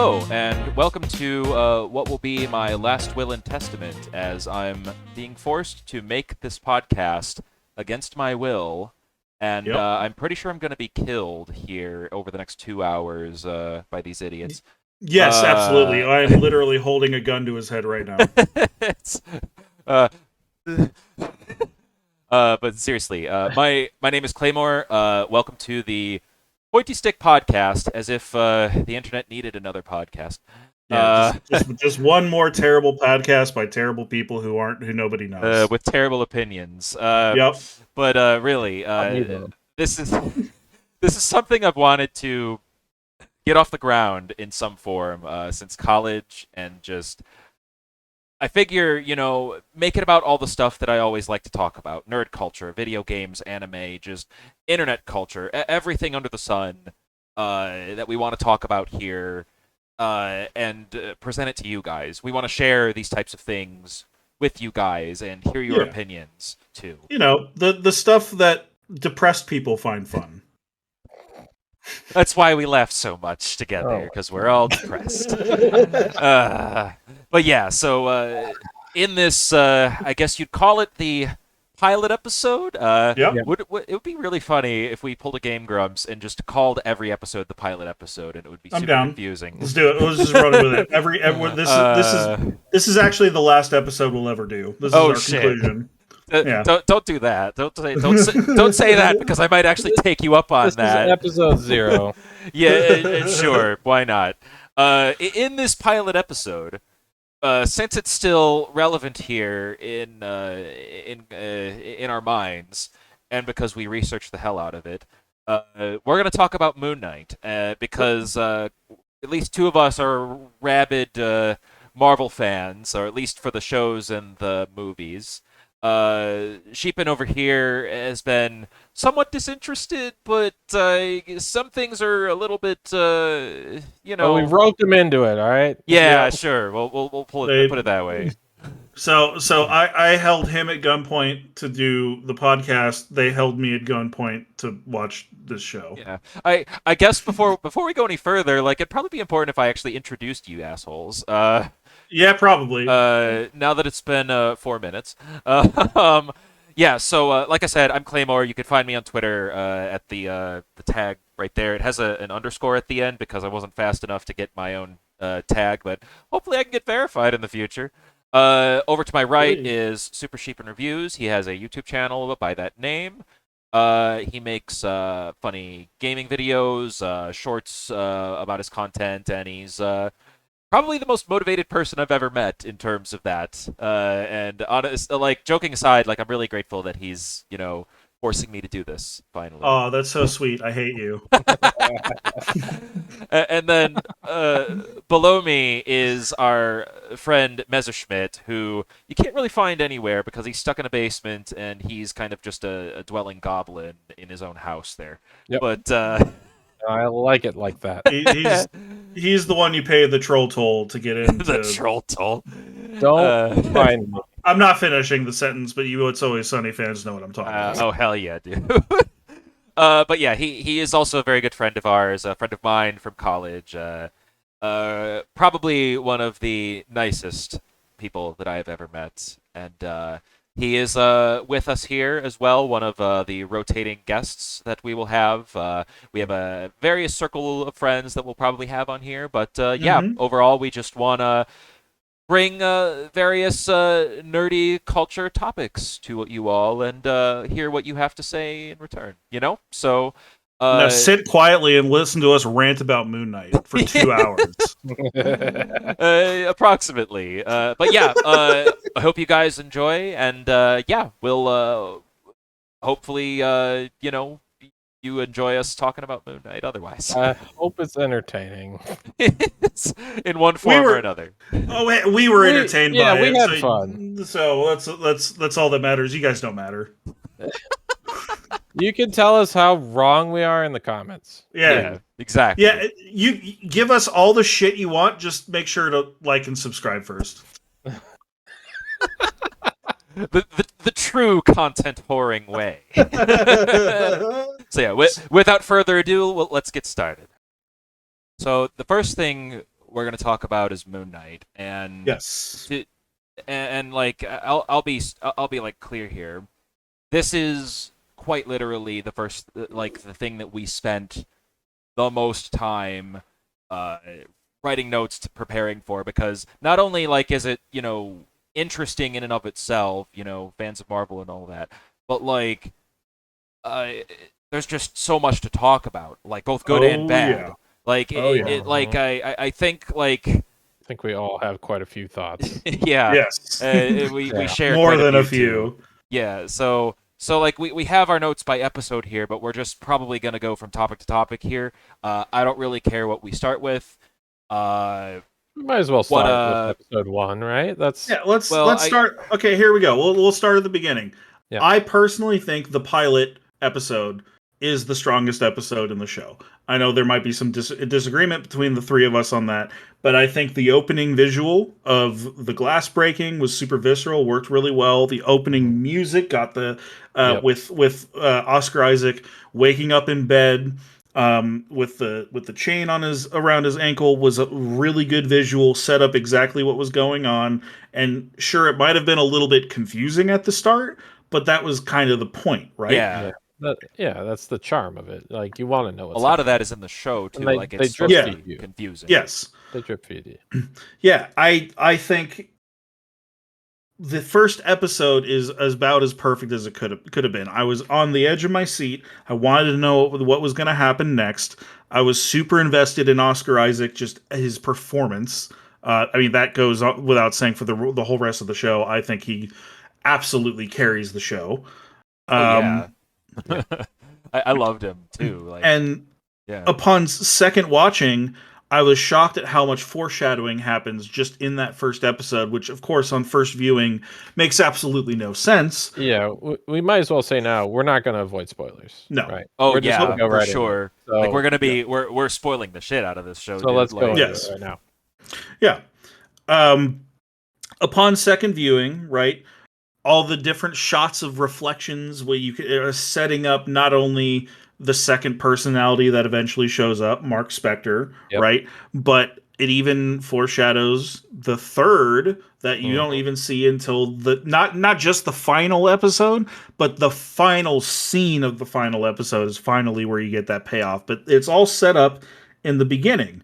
Hello, and welcome to what will be my last will and testament, as I'm being forced to make this podcast against my will, and Yep. I'm pretty sure I'm going to be killed here over the next 2 hours by these idiots. Yes, absolutely. I'm literally holding a gun to his head right now. It's, uh, but seriously, my name is Cuhlaymore. Welcome to the Pointy Stick podcast, as if the internet needed another podcast. Yeah, just one more terrible podcast by terrible people who nobody knows. With terrible opinions. Yep. But really, this is this is something I've wanted to get off the ground in some form since college, and just I figure, make it about all the stuff that I always like to talk about: nerd culture, video games, anime, just internet culture, everything under the sun that we want to talk about here, and present it to you guys. We want to share these types of things with you guys and hear your opinions too. The stuff that depressed people find fun. That's why we laugh so much together, because we're all depressed. But yeah, so in this, I guess you'd call it the pilot episode. It would be really funny if we pulled a Game Grumps and just called every episode the pilot episode, and it would be super confusing. Let's do it. Let's just run with it. This is actually the last episode we'll ever do. This is our conclusion. Don't do that. Don't say that, because I might actually take you up on that. This is episode 0. Yeah, sure. Why not? In this pilot episode, since it's still relevant here in our minds, and because we researched the hell out of it, we're going to talk about Moon Knight, because at least two of us are rabid Marvel fans, or at least for the shows and the movies. Sheepin over here has been somewhat disinterested, but some things are a little bit, Well, we roped him into it, all right? Yeah, sure. We'll put it that way. So I held him at gunpoint to do the podcast. They held me at gunpoint to watch this show. Yeah, I guess before we go any further, it'd probably be important if I actually introduced you assholes. Yeah, probably. Now that it's been 4 minutes. Yeah, so like I said, I'm Cuhlaymore. You can find me on Twitter at the tag right there. It has an underscore at the end because I wasn't fast enough to get my own tag, but hopefully I can get verified in the future. Over to my right is SuperSheepin Reviews. He has a YouTube channel by that name. He makes funny gaming videos, shorts about his content, and he's probably the most motivated person I've ever met in terms of that. And honest, joking aside, I'm really grateful that he's, forcing me to do this finally. Oh, that's so sweet. I hate you. And then below me is our friend Mezzerschmidt, who you can't really find anywhere because he's stuck in a basement and he's kind of just a dwelling goblin in his own house there. Yep. But I like it like that. He's the one you pay the troll toll to get into. The troll toll. Don't find me. I'm not finishing the sentence, but you It's Always Sunny fans know what I'm talking about. Oh, hell yeah, dude. But yeah, he is also a very good friend of ours, a friend of mine from college. Probably one of the nicest people that I have ever met. And he is with us here as well, one of the rotating guests that we will have. We have a various circle of friends that we'll probably have on here. But yeah, overall, we just want to bring various nerdy culture topics to you all and hear what you have to say in return, So now sit quietly and listen to us rant about Moon Knight for 2 hours. Approximately. But yeah, I hope you guys enjoy, and yeah, we'll hopefully, you enjoy us talking about Moon Knight otherwise. I hope it's entertaining. In one form or another. Oh, we were entertained by it. Yeah, we had fun. So that's all that matters. You guys don't matter. You can tell us how wrong we are in the comments. Yeah, exactly. Yeah, you give us all the shit you want. Just make sure to like and subscribe first. The true content whoring way. So yeah, without further ado, let's get started. So the first thing we're gonna talk about is Moon Knight, and Yes. to, and like I'll be like clear here. This is quite literally the first like the thing that we spent the most time uh, writing notes to preparing for, because not only like is it interesting in and of itself, fans of Marvel and all that, but like uh, there's just so much to talk about, like both good and Oh bad. yeah. Like Oh yeah. like I think like I think we all have quite a few thoughts. yeah, Yes. we Yeah. share More quite a than few a too. few. Yeah, so like we have our notes by episode here, but we're just probably gonna go from topic to topic here. I don't really care what we start with. Uh, We might as well what start with episode 1, right? That's Yeah, let's well let's I start. Okay, here we go. We'll start at the beginning. Yeah. I personally think the pilot episode is the strongest episode in the show. I know there might be some disagreement between the three of us on that, but I think the opening visual of the glass breaking was super visceral, worked really well. The opening music got the Yep. with Oscar Isaac waking up in bed with the chain on his around his ankle was a really good visual, set up exactly what was going on. And sure, it might have been a little bit confusing at the start, but that was kind of the point, right? yeah, That's the charm of it. Like, you want to know a what's lot of happening. that is in the show And too. Like they it's drip supposed to Yeah. feed be you. confusing. Yes. They drip feed you. Yeah, I think the first episode is about as perfect as it could have been. I was on the edge of my seat. I wanted to know what was going to happen next. I was super invested in Oscar Isaac, just his performance. I mean, that goes without saying for the whole rest of the show. I think he absolutely carries the show. Oh yeah, Um, Yeah. I loved him too. Like and yeah, upon second watching, I was shocked at how much foreshadowing happens just in that first episode, which, of course, on first viewing makes absolutely no sense. Yeah, we might as well say now we're not going to avoid spoilers, No. right? oh We're just going yeah, to go for right into it. sure. Like So, we're gonna Yeah. be we're spoiling the shit out of this show, so dude. let's go Like into Yes. it right now. Yeah. Um, upon second viewing, right, all the different shots of reflections where you are setting up not only the second personality that eventually shows up, Mark Spector, Yep. right, but it even foreshadows the third that you don't Mhm. even see until the not just the final episode, but the final scene of the final episode is finally where you get that payoff. But it's all set up in the beginning.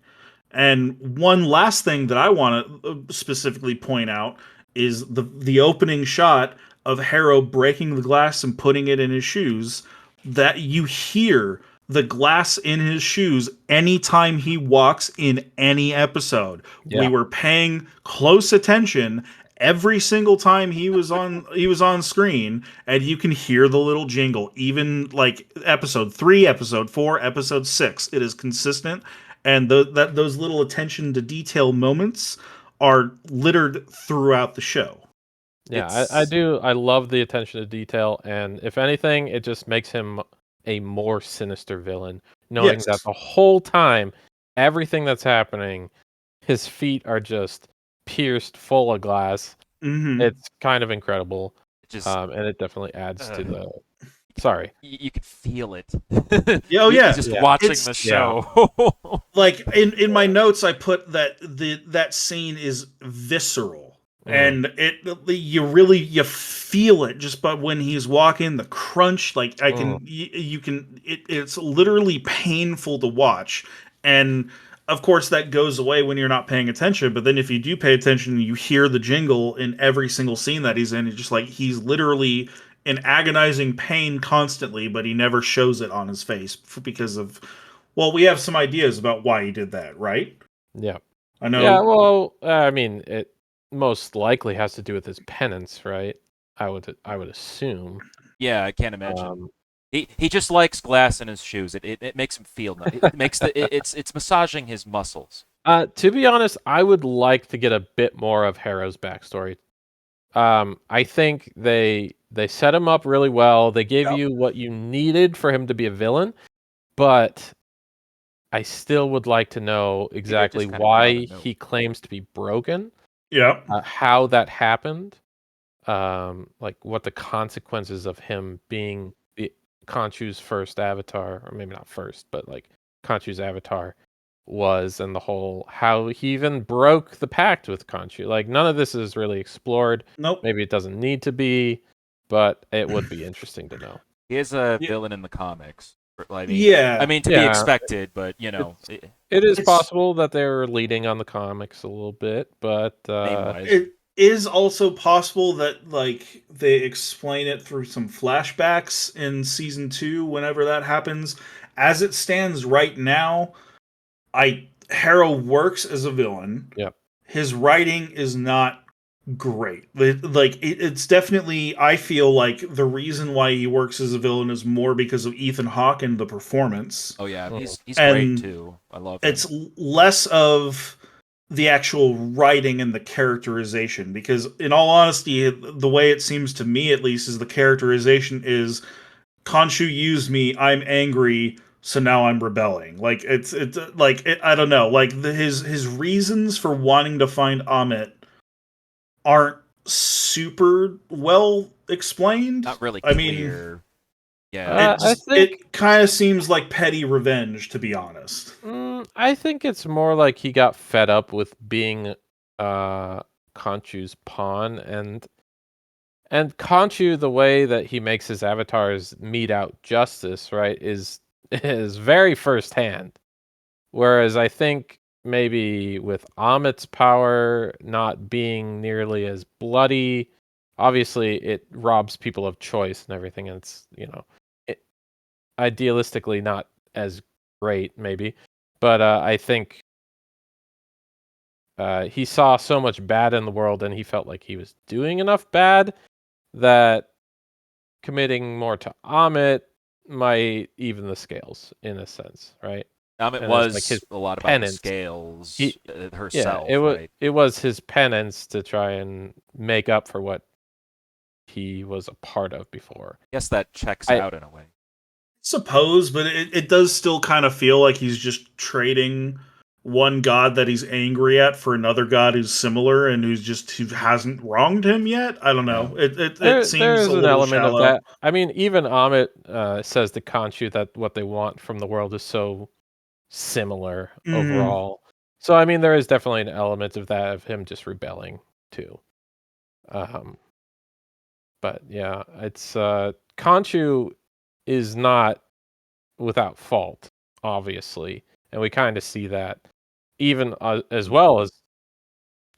And one last thing that I want to specifically point out is the opening shot of Harrow breaking the glass and putting it in his shoes. That you hear the glass in his shoes anytime he walks in any episode. We Yeah. were paying close attention every single time he was on screen, and you can hear the little jingle, even like episode 3, episode 4, episode 6. It is consistent, and those little attention to detail moments are littered throughout the show. Yeah, I it's do. I love the attention to detail, and if anything, it just makes him a more sinister villain, knowing Yes. that the whole time, everything that's happening, his feet are just pierced full of glass. Hmm. It's kind of incredible, just and it definitely adds to uh, the. Sorry. you can feel it. Yeah, oh yeah. Just Yeah. watching It's the Yeah. show. like in my notes I put that that scene is visceral, Mm. and you feel it just by when he's walking, the crunch, like I Mm. can you can it's literally painful to watch. And of course that goes away when you're not paying attention, but then if you do pay attention, you hear the jingle in every single scene that he's in. It's just like he's literally in agonizing pain constantly, but he never shows it on his face because of, well, we have some ideas about why he did that, right? Yeah. I Yeah. know. Well, I mean, it most likely has to do with his penance, right? I would assume. Yeah, I can't imagine. Um, He just likes glass in his shoes. It makes him feel nice. It makes it's massaging his muscles. To be honest, I would like to get a bit more of Harrow's backstory. I think they set him up really well. They gave Yep. you what you needed for him to be a villain, but I still would like to know exactly kinda why gotta know. he claims to be broken, Yeah. how that happened, like what the consequences of him being the Khonshu's first avatar, or maybe not first, but like Khonshu's avatar, was and the whole how he even broke the pact with Khonshu. Like none of this is really explored. Nope. Maybe it doesn't need to be, but it would be interesting to know. He is a Yeah. villain in the comics. I Yeah. mean to be Yeah. expected, but you know, It is It's- possible that they're leading on the comics a little bit, but name-wise. It is also possible that like they explain it through some flashbacks in season 2 whenever that happens. As it stands right now, Harrow works as a villain. Yep. His writing is not great. It's definitely, I feel like the reason why he works as a villain is more because of Ethan Hawke and the performance. Oh yeah, he's And great too. I love him. It's less of the actual writing and the characterization, because in all honesty, the way it seems to me at least is the characterization is Khonshu used me, I'm angry, so now I'm rebelling. Like I don't know, like his reasons for wanting to find Amit aren't super well explained. Not really I clear. mean, Yeah. I think it kind of seems like petty revenge, to be honest. I think it's more like he got fed up with being Khonshu's pawn, and Khonshu, the way that he makes his avatars mete out justice, right, is very firsthand. Whereas I think maybe with Amit's power not being nearly as bloody, obviously it robs people of choice and everything, and it's idealistically not as great, maybe. But I think he saw so much bad in the world, and he felt like he was doing enough bad that committing more to Amit might even the scales in a sense, right? It And was it's like his a lot about the penance. scales He- herself, it was right? it was his penance to try and make up for what he was a part of before. I guess that checks I- out in a way. Suppose, but it does still kind of feel like he's just trading one god that he's angry at for another god who's similar and who hasn't wronged him yet. I don't know. It There seems is a an little element shallow. of that. I mean, even Amit says to Khonshu that what they want from the world is so similar Mhm. overall. So I mean, there is definitely an element of that of him just rebelling too. But yeah, it's Khonshu is not without fault, obviously, and we kind of see that even as well as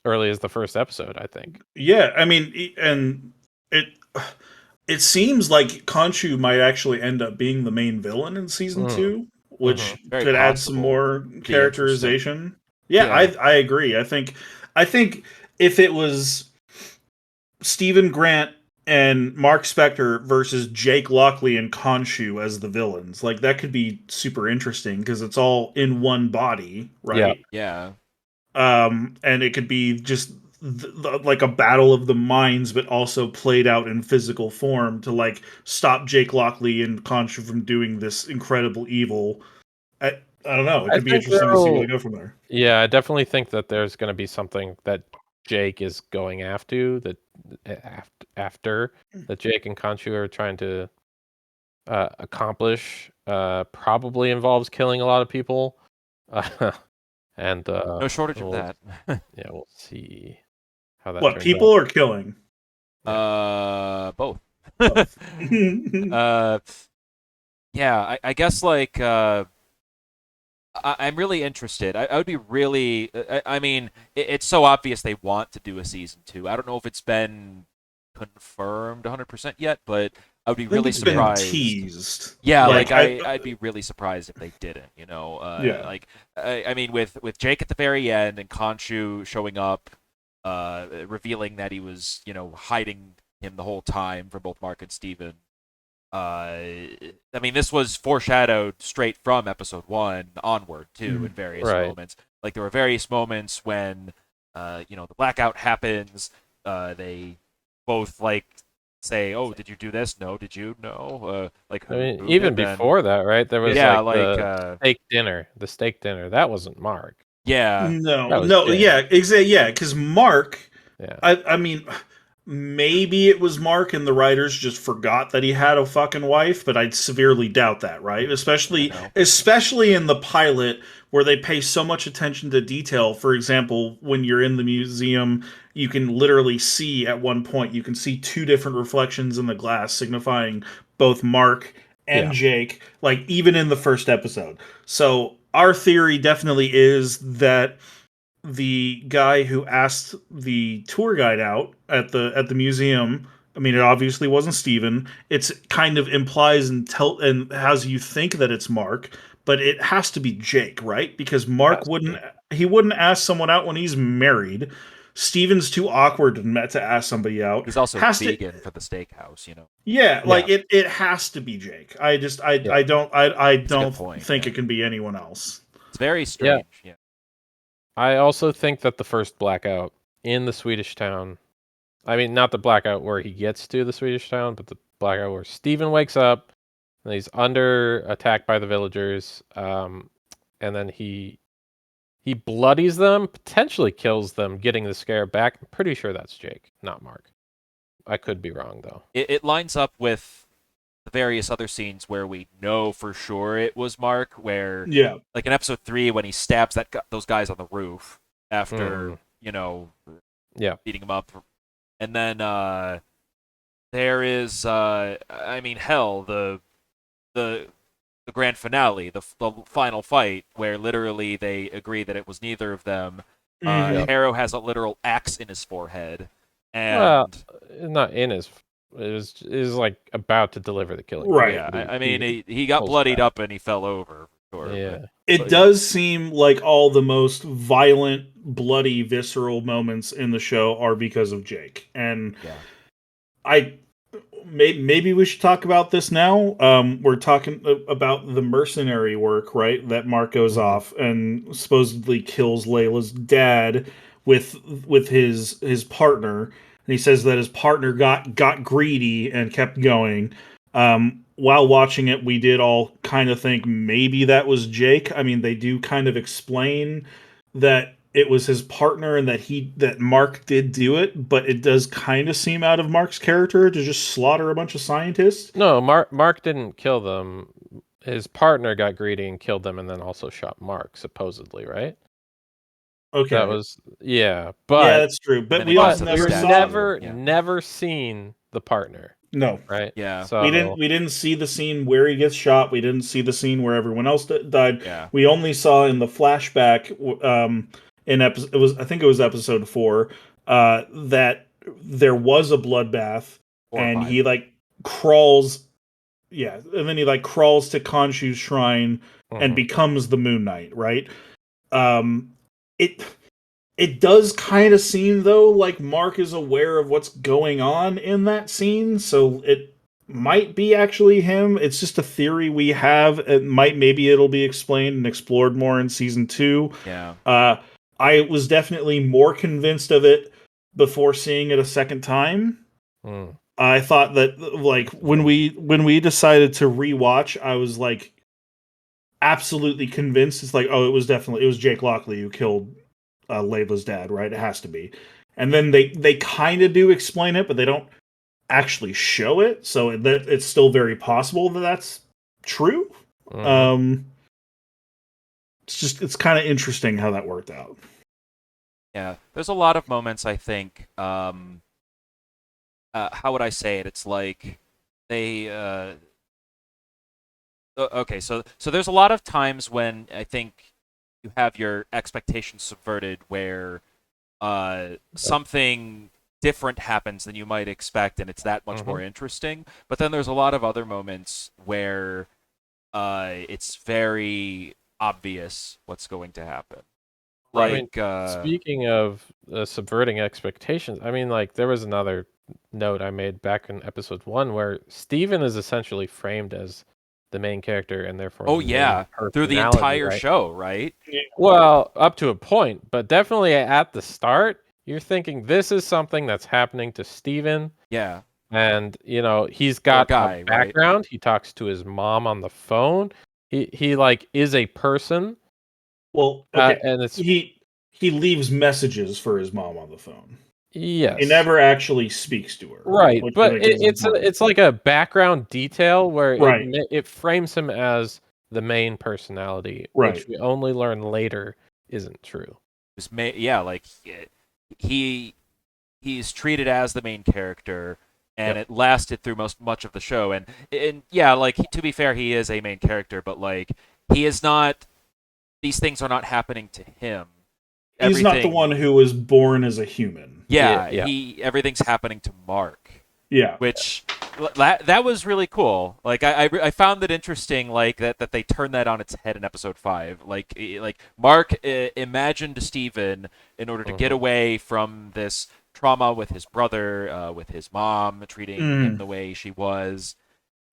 early as the first episode, I think. Yeah, I mean, and it seems like Khonshu might actually end up being the main villain in season Mm. 2, which Very could add some possible. more Be characterization. Yeah, Yeah. I agree. I think if it was Stephen Grant and Mark Spector versus Jake Lockley and Khonshu as the villains, like that could be super interesting because it's all in one body, right? Yeah. And it could be just like a battle of the minds, but also played out in physical form to like stop Jake Lockley and Khonshu from doing this incredible evil. I don't know. It I could be think interesting to see where they go from there. Yeah, I definitely think that there's going to be something that Jake is going after that Jake and Khonshu are trying to accomplish. Probably involves killing a lot of people, and No shortage of we'll- that. Yeah, we'll see how that What turns people out. are killing? Both. Both. Yeah, I guess like I'm really interested. I would be really. I mean, it's so obvious they want to do a season 2. I don't know if it's been confirmed 100% yet, but I would be I think really it's been surprised. teased. Yeah, Like, I'd be really surprised if they didn't. Yeah. Like I mean, with Jake at the very end and Khonshu showing up, revealing that he was hiding him the whole time from both Mark and Steven. I mean, this was foreshadowed straight from episode 1 onward too, in various Right. moments. Like there were various moments when, the blackout happens. They both like say, "Oh, did you do this? No, did you? No." Like I mean, who even did then? before that, right? There was Yeah, the steak dinner. The steak dinner that wasn't Mark. yeah, That No, was no, Jake. yeah, exactly, yeah, because Mark, Yeah. I mean, maybe it was Mark and the writers just forgot that he had a fucking wife, but I'd severely doubt that, right? Especially No. especially in the pilot where they pay so much attention to detail. For example, when you're in the museum, you can literally see at one point you can see two different reflections in the glass signifying both Mark and Yeah. Jake, like even in the first episode. So our theory definitely is that the guy who asked the tour guide out at the museum. I mean, it obviously wasn't Steven. It's kind of implies and has you think that it's Mark, but it has to be Jake, right? Because Mark Has to wouldn't be. he wouldn't ask someone out when he's married. Steven's too awkward to ask somebody out. He's also Has to vegan for the steakhouse, yeah, Yeah. like it has to be Jake. I just Yeah. I It's a good don't point. think Yeah. it can be anyone else. It's very Yeah. strange. Yeah. I also think that the first blackout in the Swedish town, I mean, not the blackout where he gets to the Swedish town, but the blackout where Steven wakes up and he's under attack by the villagers, and then he bloodies them, potentially kills them, getting the scare back. I'm pretty sure that's Jake, not Mark. I could be wrong though. It lines up with the various other scenes where we know for sure it was Mark, where Yeah. like in episode 3 when he stabs those guys on the roof after, Yeah. beating them up. And then there is I mean hell, the grand finale, the final fight where literally they agree that it was neither of them. Mhm. Harrow has a literal axe in his forehead, and Well, not in his. It was like about to deliver the killing. Right. yeah, blow. I mean he got pulls bloodied back. up and he fell over. For sure, Yeah. It but- does seem like all the most violent, bloody, visceral moments in the show are because of Jake. And yeah. I maybe we should talk about this now. We're talking about the mercenary work, right? That Mark goes Mhm. off and supposedly kills Layla's dad with his partner. And he says that his partner got greedy and kept going. While watching it, we did all kind of think maybe that was Jake. I mean, they do kind of explain that it was his partner and that Mark did do it, but it does kind of seem out of Mark's character to just slaughter a bunch of scientists. No, Mark didn't kill them. His partner got greedy and killed them, and then also shot Mark, supposedly, right? Okay, That was yeah, but that's true. But then we it all goes to the never we've statue. saw. never seen the partner, No, right? Yeah. So we didn't see the scene where he gets shot. We didn't see the scene where everyone else died. Yeah. We only saw in the flashback. In episode, I think it was episode 4. That there was a bloodbath, Or and 5. he like crawls. Yeah, and then he like crawls to Khonshu's shrine and Mhm. becomes the Moon Knight, right? Um, it it does kind of seem though like Mark is aware of what's going on in that scene, so it might be actually him. It's just a theory we have. Maybe it'll be explained and explored more in season 2. Yeah. I was definitely more convinced of it before seeing it a second time. Mm. I thought that like when we decided to rewatch, I was like absolutely convinced. It's like, oh, it was Jake Lockley who killed Layla's dad, right? It has to be. And then they kind of do explain it, but they don't actually show it. So that it's still very possible that that's true. Mhm. It's kind of interesting how that worked out. Yeah. There's a lot of moments I think. How would I say it? It's like they. Okay, so there's a lot of times when I think you have your expectations subverted, where something different happens than you might expect, and it's that much more interesting. But then there's a lot of other moments where it's very obvious what's going to happen. I mean, Like, speaking of subverting expectations, I mean, like there was another note I made back in episode 1 where Steven is essentially framed as the main character and therefore oh the main yeah, through the personality, entire right? show, right? Well, up to a point, but definitely at the start, you're thinking this is something that's happening to Steven. Yeah. And he's got guy, a right? background. He talks to his mom on the phone. He like is a person. Well, okay, And it's he leaves messages for his mom on the phone. Yes. He never actually speaks to her. Right, Which but I think is important. it's like a background detail where Right. it frames him as the main personality, Right. which we only learn later isn't true. Yeah, like he he's treated as the main character, and Yep. it lasted through much of the show. And yeah, like to be fair, he is a main character, but like he is not. These things are not happening to him. He's not the one who was born as a human. Yeah, Yeah. everything's happening to Mark, Yeah. which that was really cool. Like I found it interesting, like that they turned that on its head in episode 5. Like Mark imagined Steven in order to get away from this trauma with his brother, with his mom treating him Mm. the way she was,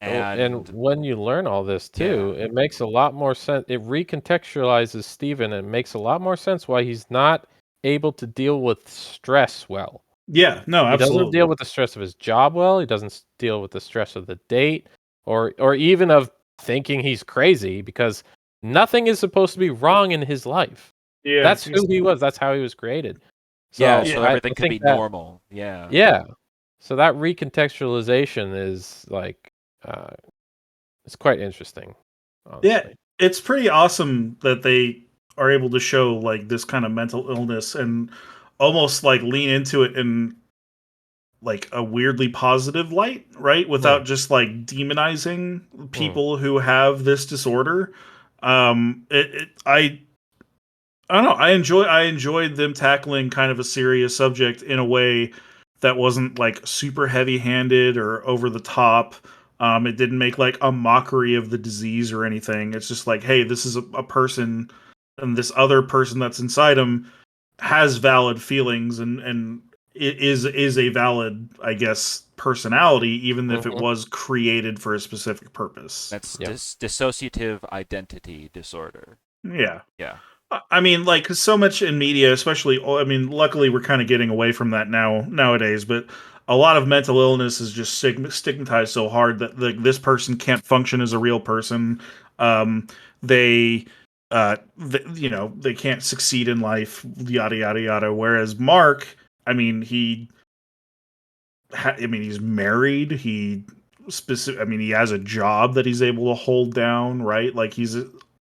And when you learn all this too, Yeah. it makes a lot more sense. It recontextualizes Steven and it makes a lot more sense why he's not able to deal with stress well. Yeah, no, He doesn't absolutely. deal with the stress of his job well. He doesn't deal with the stress of the date or even of thinking he's crazy because nothing is supposed to be wrong in his life. Yeah. That's who he was. That's how he was created. So yeah, so I everything could think be that normal. Yeah. yeah. So that recontextualization is like it's quite interesting, Yeah, honestly. it's pretty awesome that they are able to show like this kind of mental illness and almost like lean into it in like a weirdly positive light, right? Without just like demonizing people who have this disorder. I don't know. I enjoyed them tackling kind of a serious subject in a way that wasn't like super heavy-handed or over the top. It didn't make like a mockery of the disease or anything. It's just like, hey, this is a person, and this other person that's inside him has valid feelings and it is a valid, I guess, personality, even if it Mhm. was created for a specific purpose. That's Yeah. dissociative identity disorder. Yeah. Yeah. I mean, like so much in media, especially. I mean, luckily we're kind of getting away from that nowadays. But a lot of mental illness is just stigmatized so hard that like this person can't function as a real person. Um, they, they can't succeed in life. Yada yada yada. Whereas Mark, I mean, he's married. I mean, he has a job that he's able to hold down. Right, like he's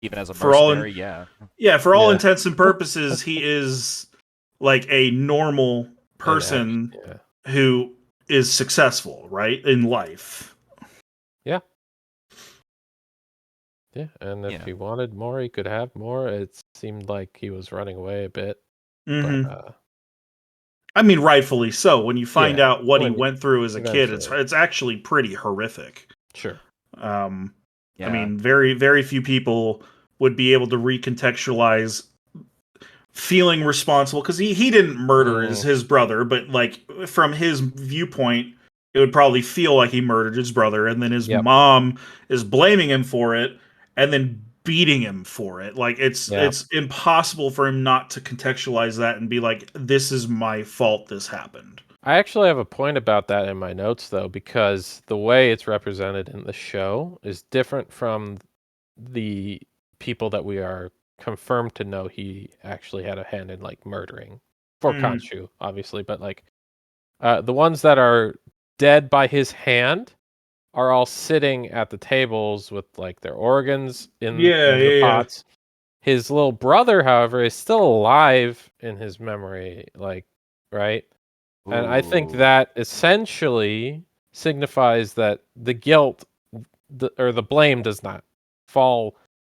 Even as a for all mercenary, yeah. yeah, for all Yeah. intents and purposes, he is like a normal person Yeah. who is successful, right, in life. Yeah. Yeah. And if Yeah. he wanted more, he could have more. It seemed like he was running away a bit. Hmm. But I mean, rightfully so. When you find yeah. out what he When went through as a kid, eventually. it's actually pretty horrific. Sure. Um, I Yeah. mean, very few people would be able to recontextualize feeling responsible because he didn't murder his brother, but like from his viewpoint, it would probably feel like he murdered his brother, and then his Yep. mom is blaming him for it, and then beating him for it. Like Yeah. it's impossible for him not to contextualize that and be like, "This is my fault. This happened." I actually have a point about that in my notes though, because the way it's represented in the show is different from the people that we are confirmed to know he actually had a hand in like murdering for Mm. Khonshu, obviously, but like the ones that are dead by his hand are all sitting at the tables with like their organs Yeah, in the yeah, pots. His little brother, however, is still alive in his memory, like right? And I think Ooh. that essentially signifies that the guilt or the blame does not fall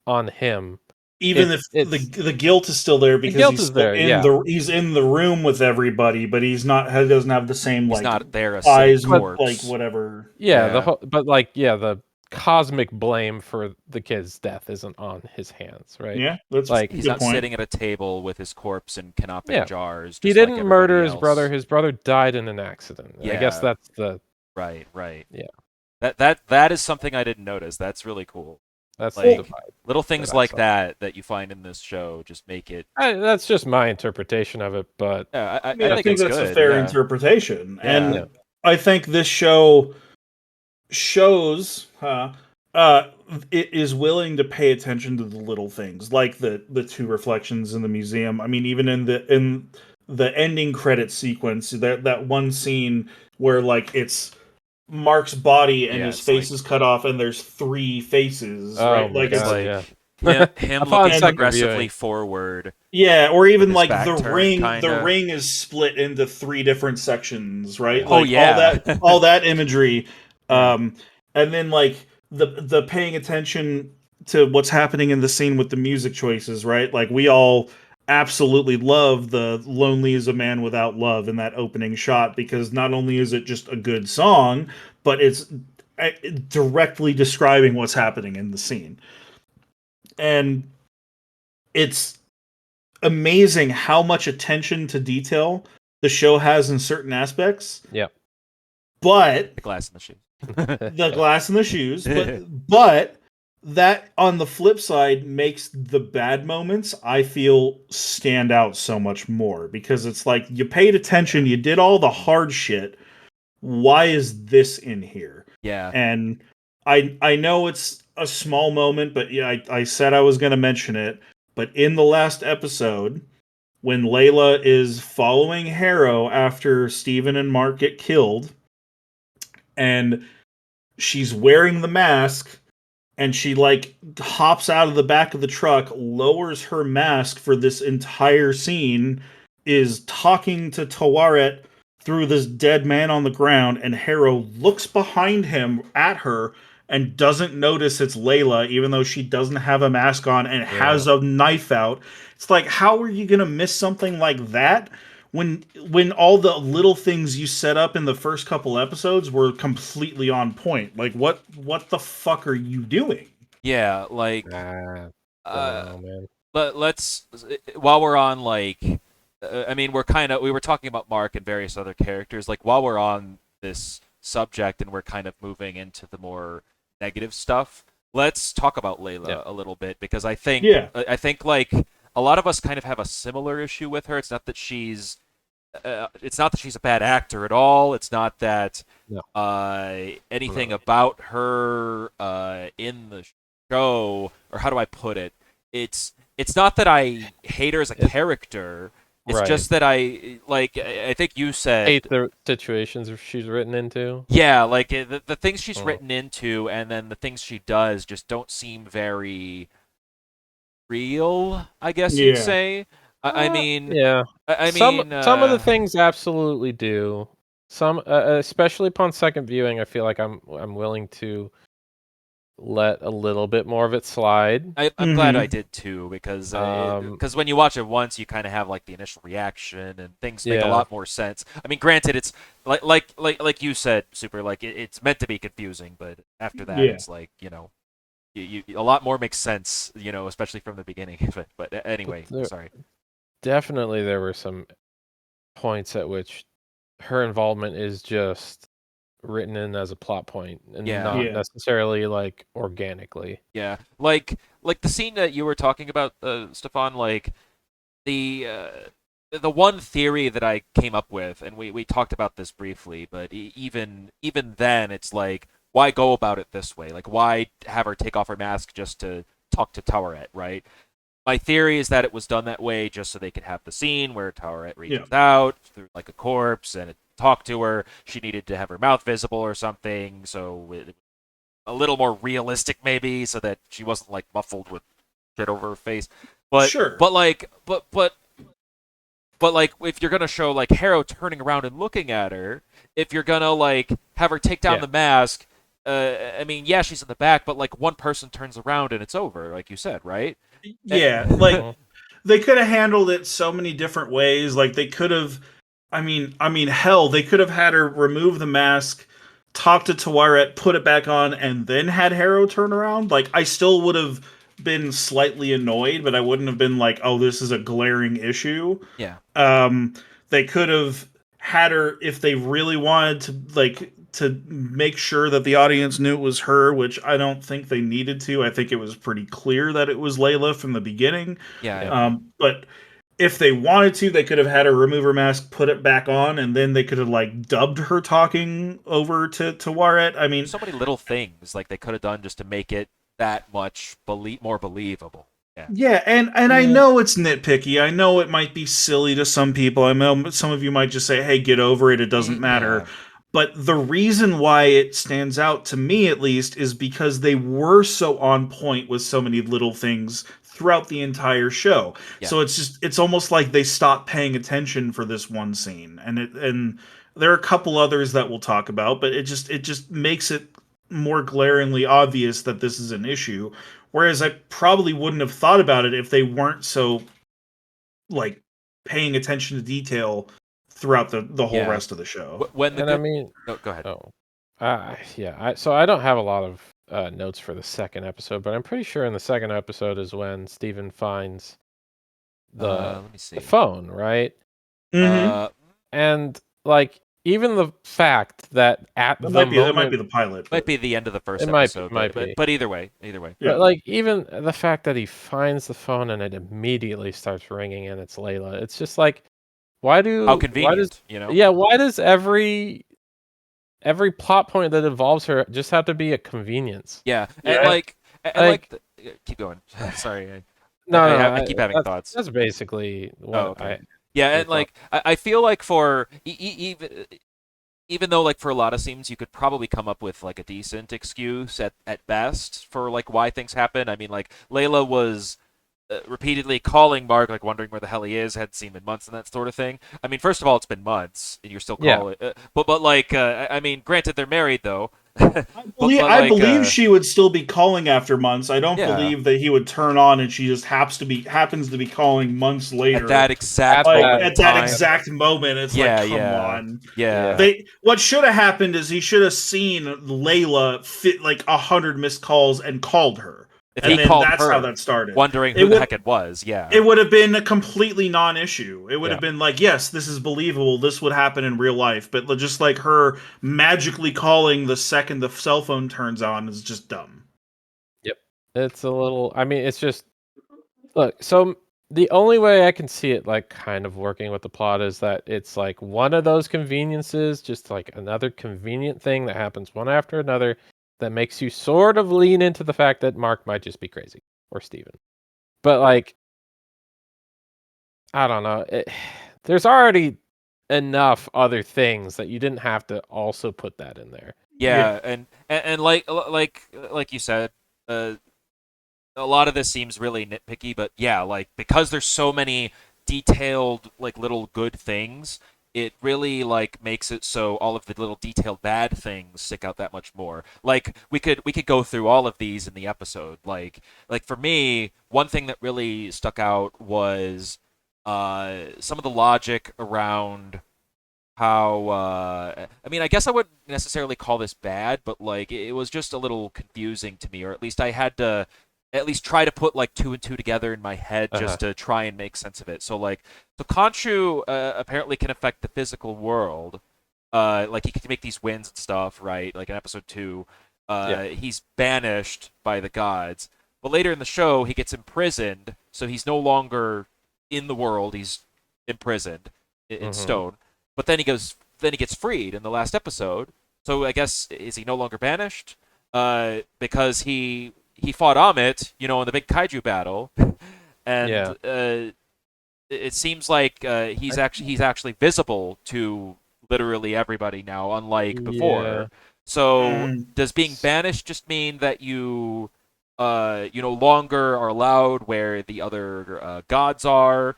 on him. even if It's the guilt is still there the because guilt he's is still there, in yeah. the room with everybody, but he doesn't have the same He's like not there a sitting eyes, like corpse. whatever. Yeah, Yeah. but like yeah, the cosmic blame for the kid's death isn't on his hands, right? Yeah, that's Like a He's good not point. sitting at a table with his corpse in canopic yeah, jars, he just like didn't murder everybody his brother. else. His brother died in an accident. And I guess Yeah. that's the Right. Right. yeah, That is something I didn't notice. That's really cool. that's the Like divide little that things I like saw. that you find in this show just make it. That's just my interpretation of it, but Yeah, I mean, I I think think it's that's a good. fair Yeah. interpretation, Yeah. yeah. and I think this show shows uh it is willing to pay attention to the little things like the two reflections in the museum. I mean, even in the ending credit sequence, that one scene where like it's Mark's body and Yeah, his it's face like is cut off and there's three faces, Oh right? my Like it's it's god, like yeah. him Upon looking and second aggressively viewing. forward yeah, or with even his like back turned, the kinda. ring is split into three different sections, right? Yeah. Oh Like yeah. all that imagery, Yeah. um, and then like the paying attention to what's happening in the scene with the music choices, right? Like we all absolutely love the "Lonely as a Man Without Love" in that opening shot because not only is it just a good song, but it's uh, directly describing what's happening in the scene, and it's amazing how much attention to detail the show has in certain aspects. Yep. But The glass in the shoe. the glass in the shoes, but that on the flip side makes the bad moments I feel stand out so much more because it's like you paid attention, you did all the hard shit. Why is this in here? Yeah. And I know it's a small moment, but yeah, I said I was going to mention it. But in the last episode, when Layla is following Harrow after Steven and Mark get killed, and she's wearing the mask, and she like hops out of the back of the truck, lowers her mask for this entire scene, is talking to Tawaret through this dead man on the ground, and Harrow looks behind him at her and doesn't notice it's Layla, even though she doesn't have a mask on and Yeah. has a knife out. It's like, how are you gonna miss something like that when all the little things you set up in the first couple episodes were completely on point? Like, what the fuck are you doing? Yeah, like I don't uh know, man. let's while we're on like I mean we were talking about Mark and various other characters, like while we're on this subject and we're kind of moving into the more negative stuff, let's talk about Layla Yeah. a little bit because I think like a lot of us kind of have a similar issue with her. It's not that she's a bad actor at all. It's not that No. anything No. about her in the show, or how do I put it? It's not that I hate her as a character. It's Right. just that I think you said, Hate the situations she's written into. yeah, like the things she's Mm. written into and then the things she does just don't seem very real, I guess you'd Yeah. say. I mean, Yeah. I Some mean, some of the things absolutely do. Some, especially upon second viewing, I feel like I'm willing to let a little bit more of it slide. I'm glad I did too because Um, when you watch it once, you kind of have like the initial reaction and things make a yeah. lot more sense. I mean, granted, it's like you said, Super. Like it's meant to be confusing, but after that, Yeah. it's like a lot more makes sense. Especially from the beginning. But anyway, there- sorry. Definitely, there were some points at which her involvement is just written in as a plot point and Yeah. not Yeah. necessarily like organically. Yeah, like the scene that you were talking about, Stefan. Like the one theory that I came up with, and we talked about this briefly, but even then, it's like, why go about it this way? Like, why have her take off her mask just to talk to Taweret, right? My theory is that it was done that way just so they could have the scene where Taweret reaches out through like a corpse and talk to her. She needed to have her mouth visible or something, so a little more realistic maybe, so that she wasn't like muffled with shit over her face. But Sure. but like if you're gonna show like Harrow turning around and looking at her, if you're gonna like have her take down Yeah. the mask, I mean, yeah, she's in the back, but like one person turns around and it's over, like you said, right? Yeah, like they could have handled it so many different ways. Like they could have, I mean, hell, they could have had her remove the mask, talk to Tawaret, put it back on, and then had Harrow turn around. Like I still would have been slightly annoyed, but I wouldn't have been like, oh, this is a glaring issue. Yeah. They could have had her if they really wanted to make sure that the audience knew it was her, which I don't think they needed to. I think it was pretty clear that it was Layla from the beginning. Yeah, I Yeah. agree. But if they wanted to, they could have had her remove her mask, put it back on, and then they could have like dubbed her talking over to Waret. I mean, So many little things like they could have done just to make it that much more believable. Yeah, and I know it's nitpicky. I know it might be silly to some people. I know some of you might just say, "Hey, get over it. It doesn't matter." Yeah. But the reason why it stands out to me, at least, is because they were so on point with so many little things throughout the entire show. Yeah. So it's almost like they stopped paying attention for this one scene, and there are a couple others that we'll talk about, but it just makes it more glaringly obvious that this is an issue. Whereas I probably wouldn't have thought about it if they weren't so like paying attention to detail throughout the whole Yeah. rest of the show. When the And I good. mean, No, go ahead. so I don't have a lot of notes for the second episode, but I'm pretty sure in the second episode is when Steven finds the Let me see. the phone, right? Mm-hmm. And like even the fact that at the That might moment be the pilot. Might But be the end of the first it might episode, be. but either way. yeah. But like even the fact that he finds the phone and it immediately starts ringing and it's Layla, it's just like How why does convenient, you know? why does every plot point that involves her just have to be a convenience? Yeah, Yeah. keep going. Sorry, No, I keep having thoughts. that's basically Oh, what okay. Yeah, your and thought. I feel like for even though like for a lot of scenes you could probably come up with like a decent excuse at best for like why things happen. I mean, like Layla was repeatedly calling Mark, like wondering where the hell he is, hadn't seen him in months and that sort of thing. I mean, first of all, it's been months and you're still Yeah. calling. But like, I mean, granted they're married though. I believe she would still be calling after months. I don't Yeah. believe that he would turn on and she just happens to be calling months later. At that exact At like moment at in that time. exact moment, it's Yeah, like, come yeah. on. Yeah. What should have happened is he should have seen Layla fit like 100 missed calls and called her. If And he then called that's how her, that started. wondering It who the would heck it was, yeah. it would have been a completely non-issue. It would Yeah. have been like, yes, this is believable. This would happen in real life. But just like her magically calling the second the cell phone turns on is just dumb. It's a little. I mean, it's just look. So the only way I can see it like kind of working with the plot is that it's like one of those conveniences, just like another convenient thing that happens one after another that makes you sort of lean into the fact that Mark might just be crazy or Steven. But like, I don't know. There's already enough other things that you didn't have to also put that in there. Yeah, and like you said, a lot of this seems really nitpicky, but yeah, like because there's so many detailed like little good things, it really like makes it so all of the little detailed bad things stick out that much more. Like we could go through all of these in the episode. Like for me, one thing that really stuck out was some of the logic around how I mean, I guess I wouldn't necessarily call this bad, but like it was just a little confusing to me, or at least I had to at least try to put like two and two together in my head just to try and make sense of it. So Khonshu apparently can affect the physical world. Like he can make these winds and stuff, right? Like in episode 2, he's banished by the gods, but later in the show he gets imprisoned, so he's no longer in the world. He's imprisoned in stone. But then he gets freed in the last episode. So I guess is he no longer banished? Because he fought Amit, you know, in the big kaiju battle, and it seems like he's actually visible to literally everybody now, unlike before. Yeah. So does being banished just mean that you no longer are allowed where the other gods are?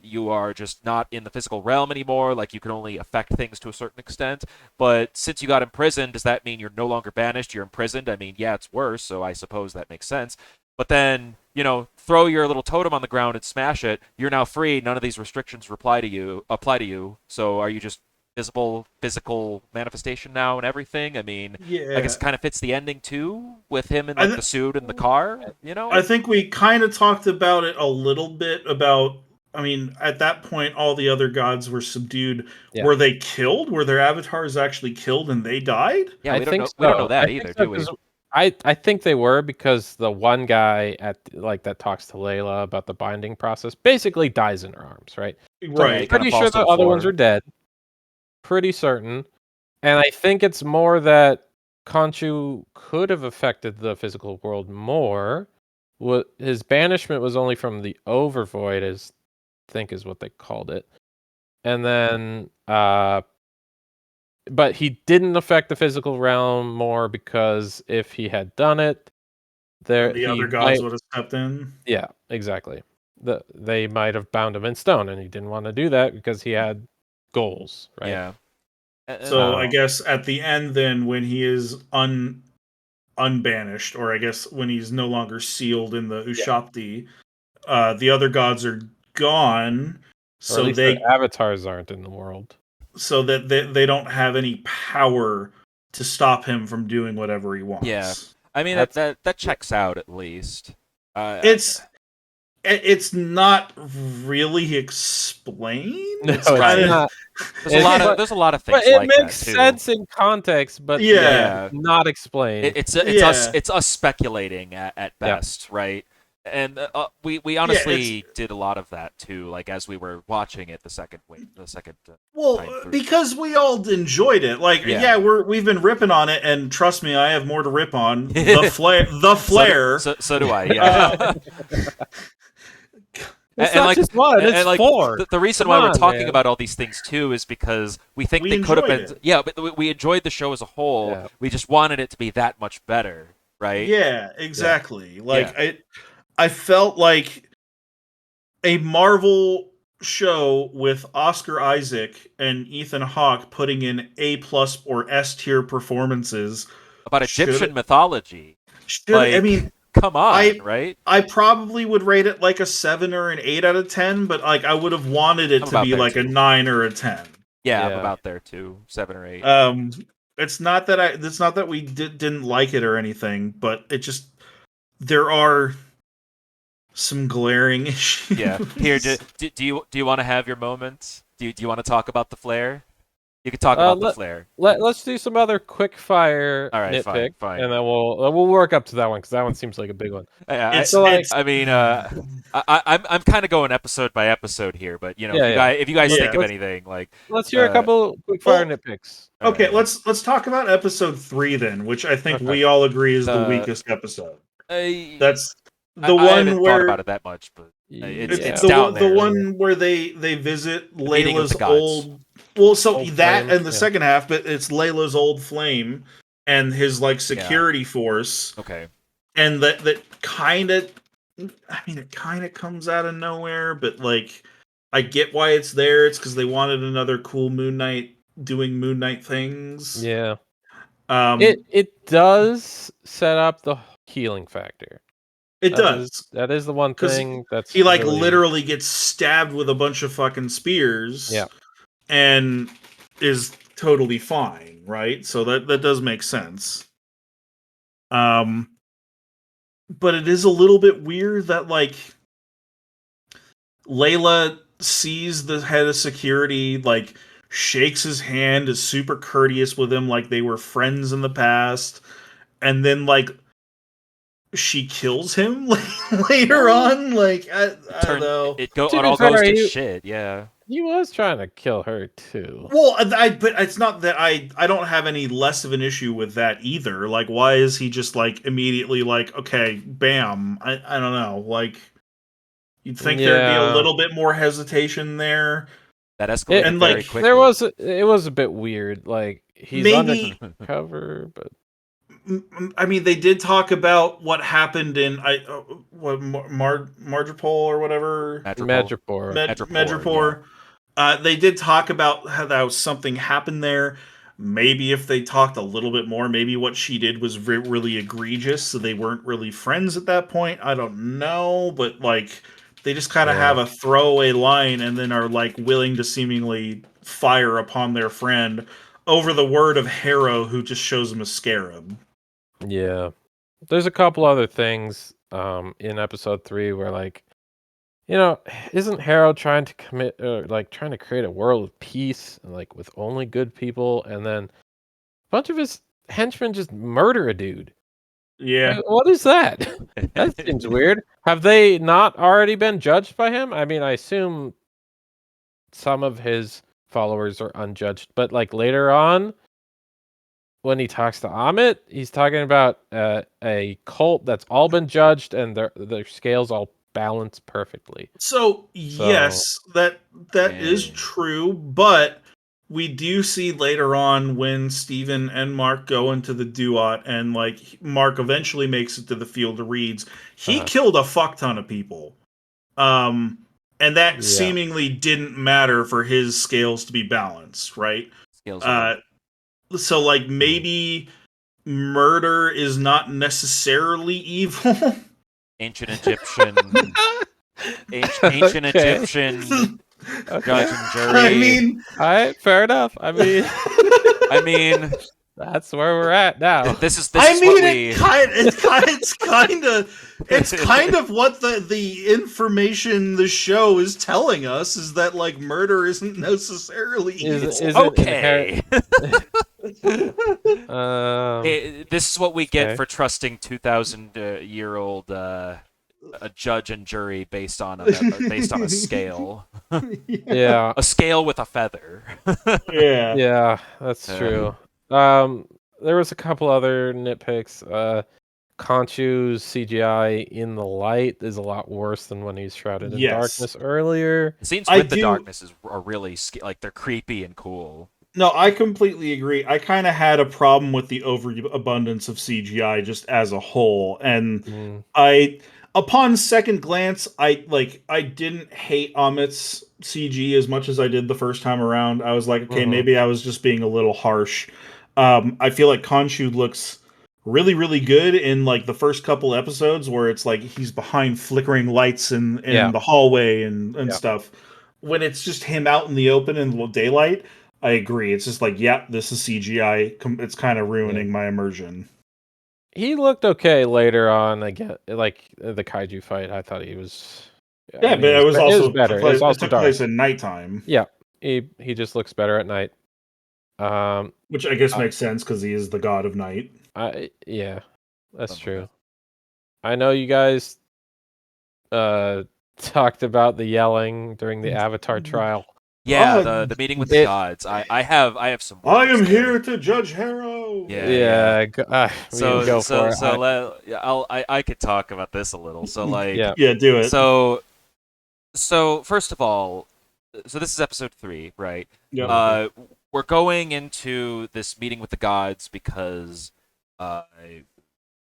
You are just not in the physical realm anymore. Like you can only affect things to a certain extent. But since you got imprisoned, does that mean you're no longer banished? You're imprisoned. I mean, yeah, it's worse. So I suppose that makes sense. But then throw your little totem on the ground and smash it. You're now free. None of these restrictions apply to you. So are you just visible physical manifestation now and everything? I mean, I guess it kind of fits the ending too, with him in like the suit and the car. I think we kind of talked about it a little bit about. I mean, at that point, all the other gods were subdued. Yeah. Were they killed? Were their avatars actually killed and they died? Yeah, I we don't think know. so. We don't know that I either, think so, do we? 'cause I think they were, because the one guy that talks to Layla about the binding process basically dies in her arms, right? So Yeah, Right. he I'm kinda pretty falls sure to the the other ones floor. are dead. Pretty certain. And I think it's more that Khonshu could have affected the physical world more what his banishment was only from the overvoid, I think is what they called it. And then but he didn't affect the physical realm more because if he had done it, The other gods would have stepped in. Yeah, exactly. They might have bound him in stone, and he didn't want to do that because he had goals, right? Yeah. So I guess at the end, then, when he is unbanished, or I guess when he's no longer sealed in the Ushapti, the other gods are gone, Or at least the avatars aren't in the world. So that they don't have any power to stop him from doing whatever he wants. Yeah. I mean, that checks out at least. It's not really explained. No, it's not. There's a lot of things. But it like makes that too. sense in context, but not explained. It's us speculating at best, right? And we honestly did a lot of that too, like as we were watching it the second. Because we all enjoyed it. Like, we've been ripping on it, and trust me, I have more to rip on. The flare. So do I. Yeah. It's not just one; it's four. The reason why we're talking about all these things too is because we think they could have been. Yeah, but we enjoyed the show as a whole. Yeah. We just wanted it to be that much better, right? Yeah, exactly. I felt like a Marvel show with Oscar Isaac and Ethan Hawke putting in A+ or S tier performances about Egyptian mythology. I mean, come on, right? I probably would rate it like a 7 or an 8 out of 10, but like I would have wanted it to be like a 9 or a 10. Yeah, I'm about there too, 7 or 8. It's not that we didn't like it or anything, but it just there are some glaring issues. Yeah. Here, do you want to have your moments? Do you want to talk about the flare? You can talk about the flare. Let's do some other quick fire nitpick, fine. And then we'll work up to that one because that one seems like a big one. I'm kind of going episode by episode here, but if you guys think of anything, like let's hear a couple quick fire nitpicks. Okay, let's talk about episode 3 then, which I think we all agree is the weakest episode. That's the one I haven't where thought about it that much, but it's down there. The one where they visit Layla's old. Well, so old that flame, and the second half, but it's Layla's old flame and his security force. Okay, and that kind of, I mean, it kind of comes out of nowhere, but I get why it's there. It's because they wanted another cool Moon Knight doing Moon Knight things. Yeah, it does set up the healing factor. It does. That is the one thing that's he literally gets stabbed with a bunch of fucking spears. Yeah. And is totally fine, right? So that does make sense. But it is a little bit weird that Layla sees the head of security, shakes his hand, is super courteous with him, like they were friends in the past, and then she kills him later on. I don't know. It all goes to shit. Yeah. He was trying to kill her too. Well, but it's not that I don't have any less of an issue with that either. Why is he just immediately okay, bam? I don't know. You'd think there'd be a little bit more hesitation there. That escalated very quickly. It was a bit weird. He's undercover, but. I mean, they did talk about what happened in Marjapol or whatever. Mezzerschmidt. They did talk about how something happened there. Maybe if they talked a little bit more, maybe what she did was really egregious, so they weren't really friends at that point. I don't know, but they just kind of have a throwaway line and then are willing to seemingly fire upon their friend over the word of Harrow, who just shows him a scarab. Yeah, there's a couple other things in episode 3 where isn't Harrow trying to commit trying to create a world of peace and with only good people, and then a bunch of his henchmen just murder a dude. Yeah, what is that? That seems weird. Have they not already been judged by him? I mean, I assume some of his followers are unjudged, but later on, when he talks to Amit, he's talking about a cult that's all been judged and their scales all balanced perfectly. So yes, that is Yeah. true, but we do see later on when Steven and Mark go into the duat and like Mark eventually makes it to the field of reeds, he Uh-huh. killed a fuck ton of people. And that Yeah. seemingly didn't matter for his scales to be balanced, right? Scales are Uh so like maybe murder is not necessarily evil. ancient Egyptian, ancient Okay. Egyptian Okay. judge and I jury. mean, All right, fair enough. I mean, I mean, that's where we're at now. this is I what mean, we. it's kind of what the information the show is telling us is that like murder isn't necessarily evil. Is it Okay. Um, This is what we get okay. for trusting 2,000-year-old a judge and jury based on a scale, Yeah, a scale with a feather. Yeah. yeah, that's Uh. true. There was a couple other nitpicks. Conchu's CGI in the light is a lot worse than when he's shrouded in Yes. darkness earlier. Scenes I with the do- darkness are really like they're creepy and cool. No, I completely agree. I kind of had a problem with the overabundance of CGI just as a whole, and Mm, upon second glance, I didn't hate Amit's CG as much as I did the first time around. I was like, okay, mhm. maybe I was just being a little harsh. I feel like Khonshu looks really, really good in like the first couple episodes where it's like he's behind flickering lights in Yeah. the hallway and Yeah. stuff. When it's just him out in the open in the daylight, I agree. It's just like, yeah, this is CGI. It's kind of ruining my immersion. He looked okay later on. Again, like the kaiju fight, I thought he was. Yeah, I mean, but it was it also was better. It was it also took dark. place in nighttime, Yeah, he just looks better at night. Um, which I guess I, makes sense because he is the god of night. yeah, that's Something true. like I know you guys talked about the yelling during the Avatar trial. Yeah, Ah, the meeting with the gods. I have some. I words am there. here to judge Harrow. Yeah. Go for it. I could talk about this a little. So like, Yeah. Yeah, do it. So first of all, so this is episode 3, right? Yeah. We're going into this meeting with the gods because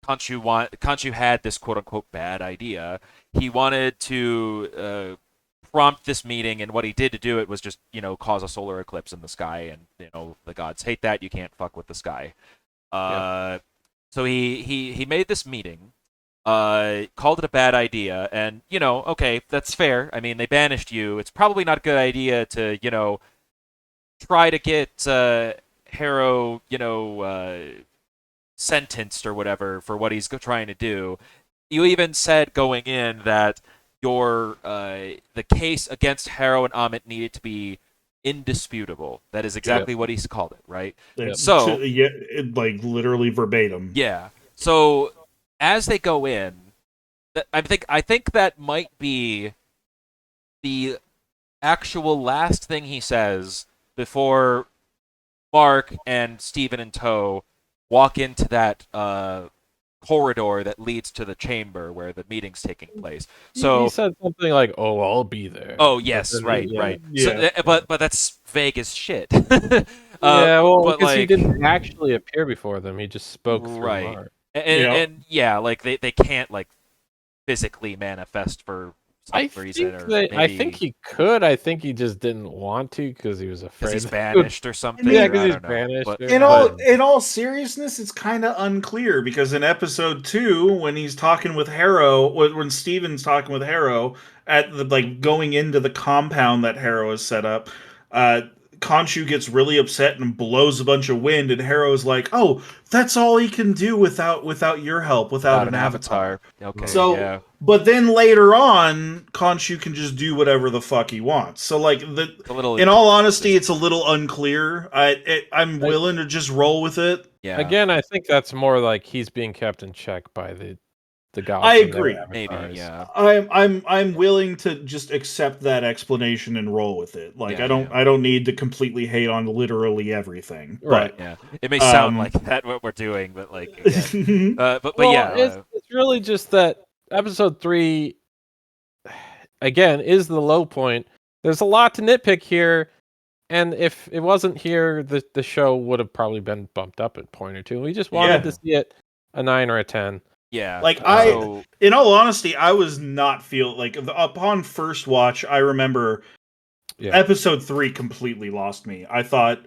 Khonshu had this quote unquote bad idea. He wanted to prompt this meeting, and what he did to do it was just cause a solar eclipse in the sky, and the gods hate that. You can't fuck with the sky. So he made this meeting, called it a bad idea, and okay, that's fair. I mean, they banished you. It's probably not a good idea to try to get Harrow sentenced or whatever for what he's trying to do. You even said going in that the case against Harrow and Amit needed to be indisputable. That is exactly what he's called it, right? So yeah, like literally verbatim. yeah. So as they go in, I think that might be the actual last thing he says before Mark and Steven in tow walk into that corridor that leads to the chamber where the meeting's taking place. So he said something like, "Oh, I'll be there." Oh yes, right. Yeah. So, but that's vague as shit. Yeah, well, but because he like, didn't actually appear before them. He just spoke through right, Mark. and yeah, like they can't like physically manifest for some I reason, think or that, I maybe think he could. I think he just didn't want to because he was afraid. he's that- banished or something. Yeah, or 'cause I he's don't know. banished But, or- In all seriousness, it's kind of unclear because in episode 2, when he's talking with Harrow, when Steven's talking with Harrow at the like going into the compound that Harrow has set up, Khonshu gets really upset and blows a bunch of wind, and Harrow's like, "Oh, that's all he can do without your help, without an avatar." Okay. So, yeah. but then later on, Khonshu can just do whatever the fuck he wants. So, like, A little in all honesty, it's a little unclear. I'm willing to just roll with it. Yeah. Again, I think that's more like he's being kept in check by the the gods. I and their agree. Maybe, avatars. yeah. I'm willing to just accept that explanation and roll with it. Like Yeah, I don't need to completely hate on literally everything. Right. Yeah, it may sound like that what we're doing, but like again, but Well, yeah, it's really just that episode 3 again is the low point. There's a lot to nitpick here, and if it wasn't here, the show would have probably been bumped up a point or two. We just wanted to see it a 9 or a 10. yeah. Like So in all honesty, I was not feel like upon first watch. I remember episode 3 completely lost me. I thought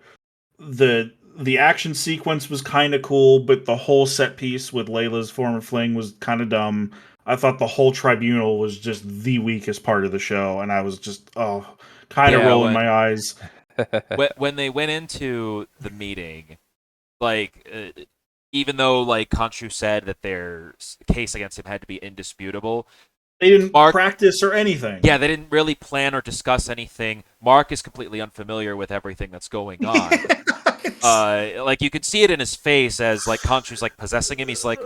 the action sequence was kind of cool, but the whole set piece with Layla's former fling was kind of dumb. I thought the whole tribunal was just the weakest part of the show, and I was just kind of rolling my eyes. when they went into the meeting, like even though like Khonshu said that their case against him had to be indisputable, they didn't practice or anything. Yeah, they didn't really plan or discuss anything. Mark is completely unfamiliar with everything that's going on. Like you could see it in his face as like Khonshu's like possessing him. He's like,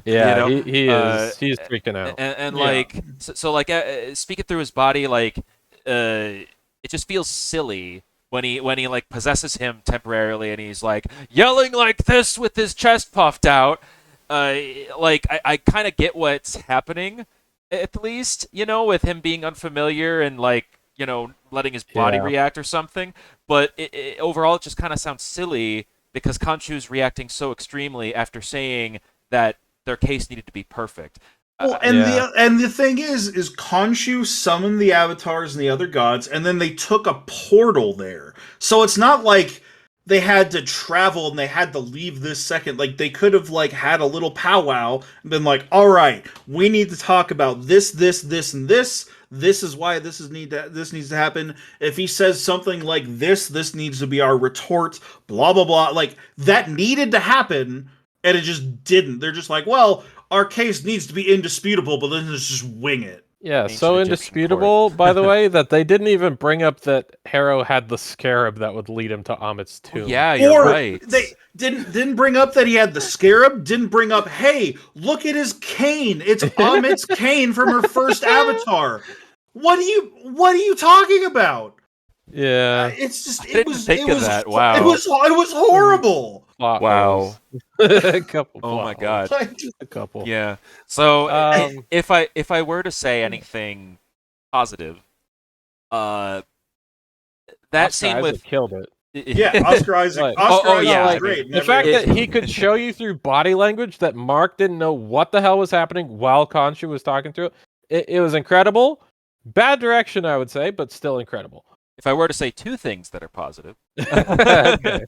yeah, you know? He's freaking out, and like so like speaking through his body, like it just feels silly when he like possesses him temporarily, and he's like yelling like this with his chest puffed out. Like I kind of get what's happening, at least, you know, with him being unfamiliar and like, you know, letting his body react or something. But overall, it just kind of sounds silly because Khonshu's reacting so extremely after saying that their case needed to be perfect. Well, and the thing is Khonshu summoned the avatars and the other gods, and then they took a portal there. So it's not like they had to travel and they had to leave this second. Like they could have like had a little powwow and been like, "All right, we need to talk about this, and this. This is why this needs to happen. If he says something like this needs to be our retort. Blah blah blah." Like that needed to happen, and it just didn't. They're just like, "Well, our case needs to be indisputable, but then let's just wing it." Yeah, so indisputable, by the way, that they didn't even bring up that Harrow had the scarab that would lead him to Amit's tomb. Yeah, you're right. They didn't bring up that he had the scarab. Didn't bring up, hey, look at his cane. It's Amit's cane from her first avatar. What are you talking about? Yeah, it's just it was that. Wow, it was horrible. Wow. A couple. Oh my god. Just a couple. Yeah. So if I were to say anything positive, that Oscar scene Isaac with killed it. Yeah, Oscar Isaac. Right. Oscar Isaac yeah, was great. The fact that he could show you through body language that Mark didn't know what the hell was happening while Khonshu was talking through it was incredible. Bad direction, I would say, but still incredible. If I were to say two things that are positive, Okay.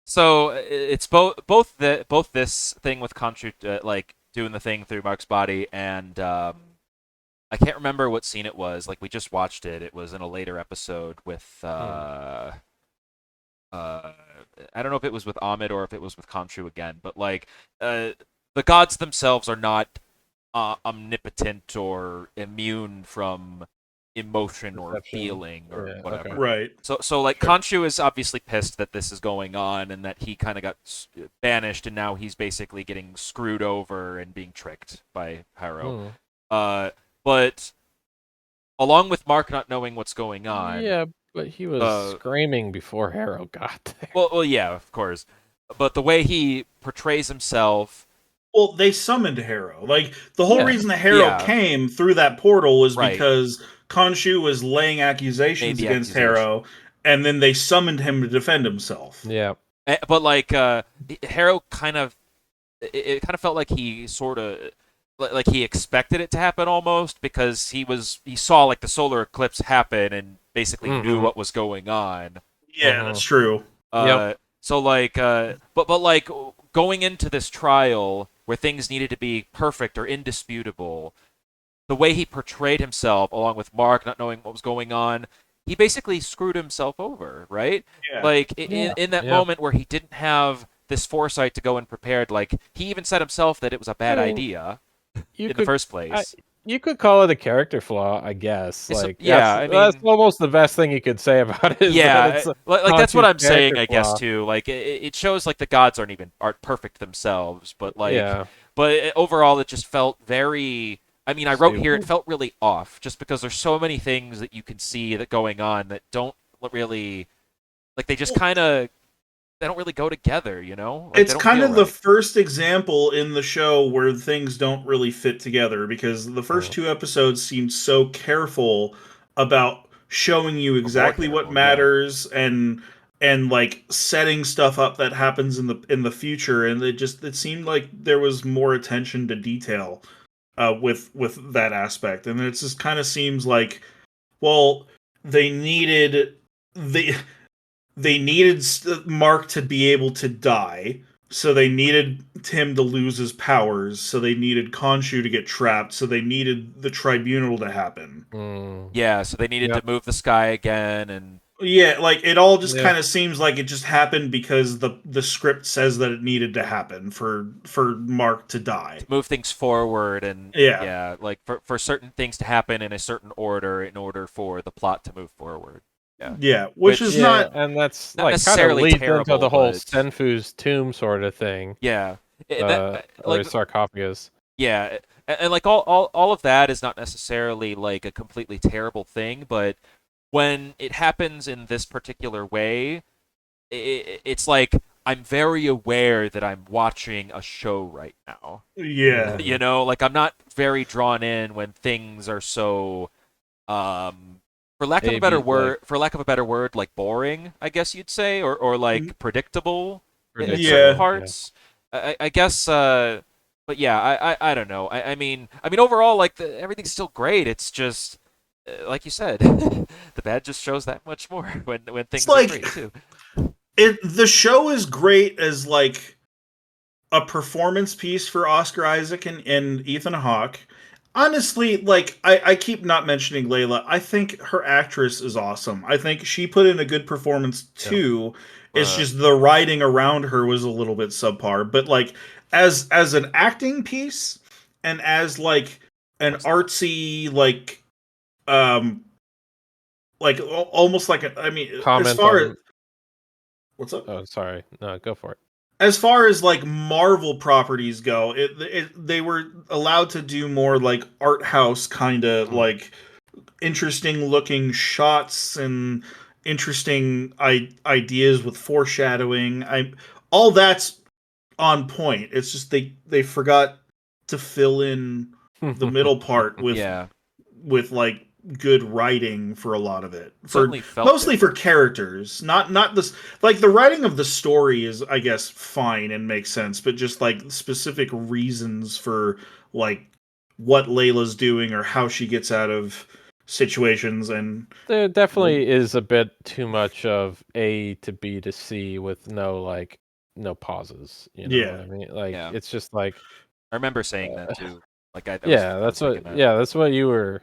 So it's both this thing with Khonshu like doing the thing through Mark's body, and I can't remember what scene it was. Like we just watched it. It was in a later episode with I don't know if it was with Amit or if it was with Khonshu again. But like the gods themselves are not omnipotent or immune from emotion or feeling or whatever. Okay. Right. So like Khonshu is obviously pissed that this is going on and that he kind of got banished and now he's basically getting screwed over and being tricked by Harrow. But along with Mark not knowing what's going on. Yeah, but he was screaming before Harrow got there. Well, yeah, of course. But the way he portrays himself. Well, they summoned Harrow. Like the whole reason that Harrow came through that portal was because Khonshu was laying accusations against Harrow, and then they summoned him to defend himself. Yeah, but like Harrow kind of, it kind of felt like he sort of, like he expected it to happen almost because he saw like the solar eclipse happen and basically knew what was going on. Yeah, that's true. So like, but like going into this trial where things needed to be perfect or indisputable. The way he portrayed himself, along with Mark not knowing what was going on, he basically screwed himself over, right? Yeah. Like, in that moment where he didn't have this foresight to go in prepared, like, he even said himself that it was a bad idea in the first place. You could call it a character flaw, I guess. Like, that's almost the best thing you could say about it. Yeah, like that's what I'm saying, I guess, too. Like, it shows, like, the gods aren't perfect themselves, but, like... Yeah. But overall, it just felt very. I mean, I wrote here it Stupid. felt really off, just because there's so many things that you can see that going on that don't really like they just kind of they don't really go together, you know? Like they It's don't kind feel of the right. first example in the show where things don't really fit together because the first Mm. two episodes seemed so careful about showing you Or more exactly what careful, yeah. matters and like setting stuff up that happens in the future, and it seemed like there was more attention to detail with that aspect, and it just kind of seems like, well, they needed they they needed Mark to be able to die, so they needed him to lose his powers, so they needed Khonshu to get trapped, so they needed the tribunal to happen. Mm. Yeah, so they needed Yep. to move the sky again and Yeah, like it all just Yeah. kind of seems like it just happened because the script says that it needed to happen for Mark to die. to move things forward and Yeah. yeah, like for certain things to happen in a certain order in order for the plot to move forward. Yeah. Yeah, which is Which Yeah, not and that's not like kind of necessarily leads into terrible, the whole but Senfu's tomb sort of thing, yeah. That or like sarcophagus. yeah, and like all of that is not necessarily like a completely terrible thing, but when it happens in this particular way, it's like I'm very aware that I'm watching a show right now. yeah. You know, like I'm not very drawn in when things are so for lack of a better Maybe like word, like boring, I guess you'd say, or like predictable at certain Yeah. predictable. Yeah. parts. I guess but yeah, I don't know. I mean overall like everything's still great. It's just like you said, the bad just shows that much more when It's things are like great too. the show is great as like a performance piece for Oscar Isaac and Ethan Hawke. Honestly, like I keep not mentioning Layla. I think her actress is awesome. I think she put in a good performance Yeah. too. It's Uh, just the writing around her was a little bit subpar. But like as an acting piece and as like an what's that? artsy um almost like I mean as Comment far as on. what's up? Oh, sorry. No, go for it. As far as like Marvel properties go, they were allowed to do more like art house kind of Mm. like interesting looking shots and interesting ideas with foreshadowing. I all that's on point. It's just they forgot to fill in the middle part Yeah, with like good writing for a lot of it, for certainly felt mostly for different. characters, not this, like the writing of the story is I guess fine and makes sense, but just like specific reasons for like what Layla's doing or how she gets out of situations and There well, definitely is a bit too much of A to B to C with no pauses. You know what yeah. I mean? Like Yeah, it's just like I remember saying that too. Like I was thinking that. yeah, that's what you were.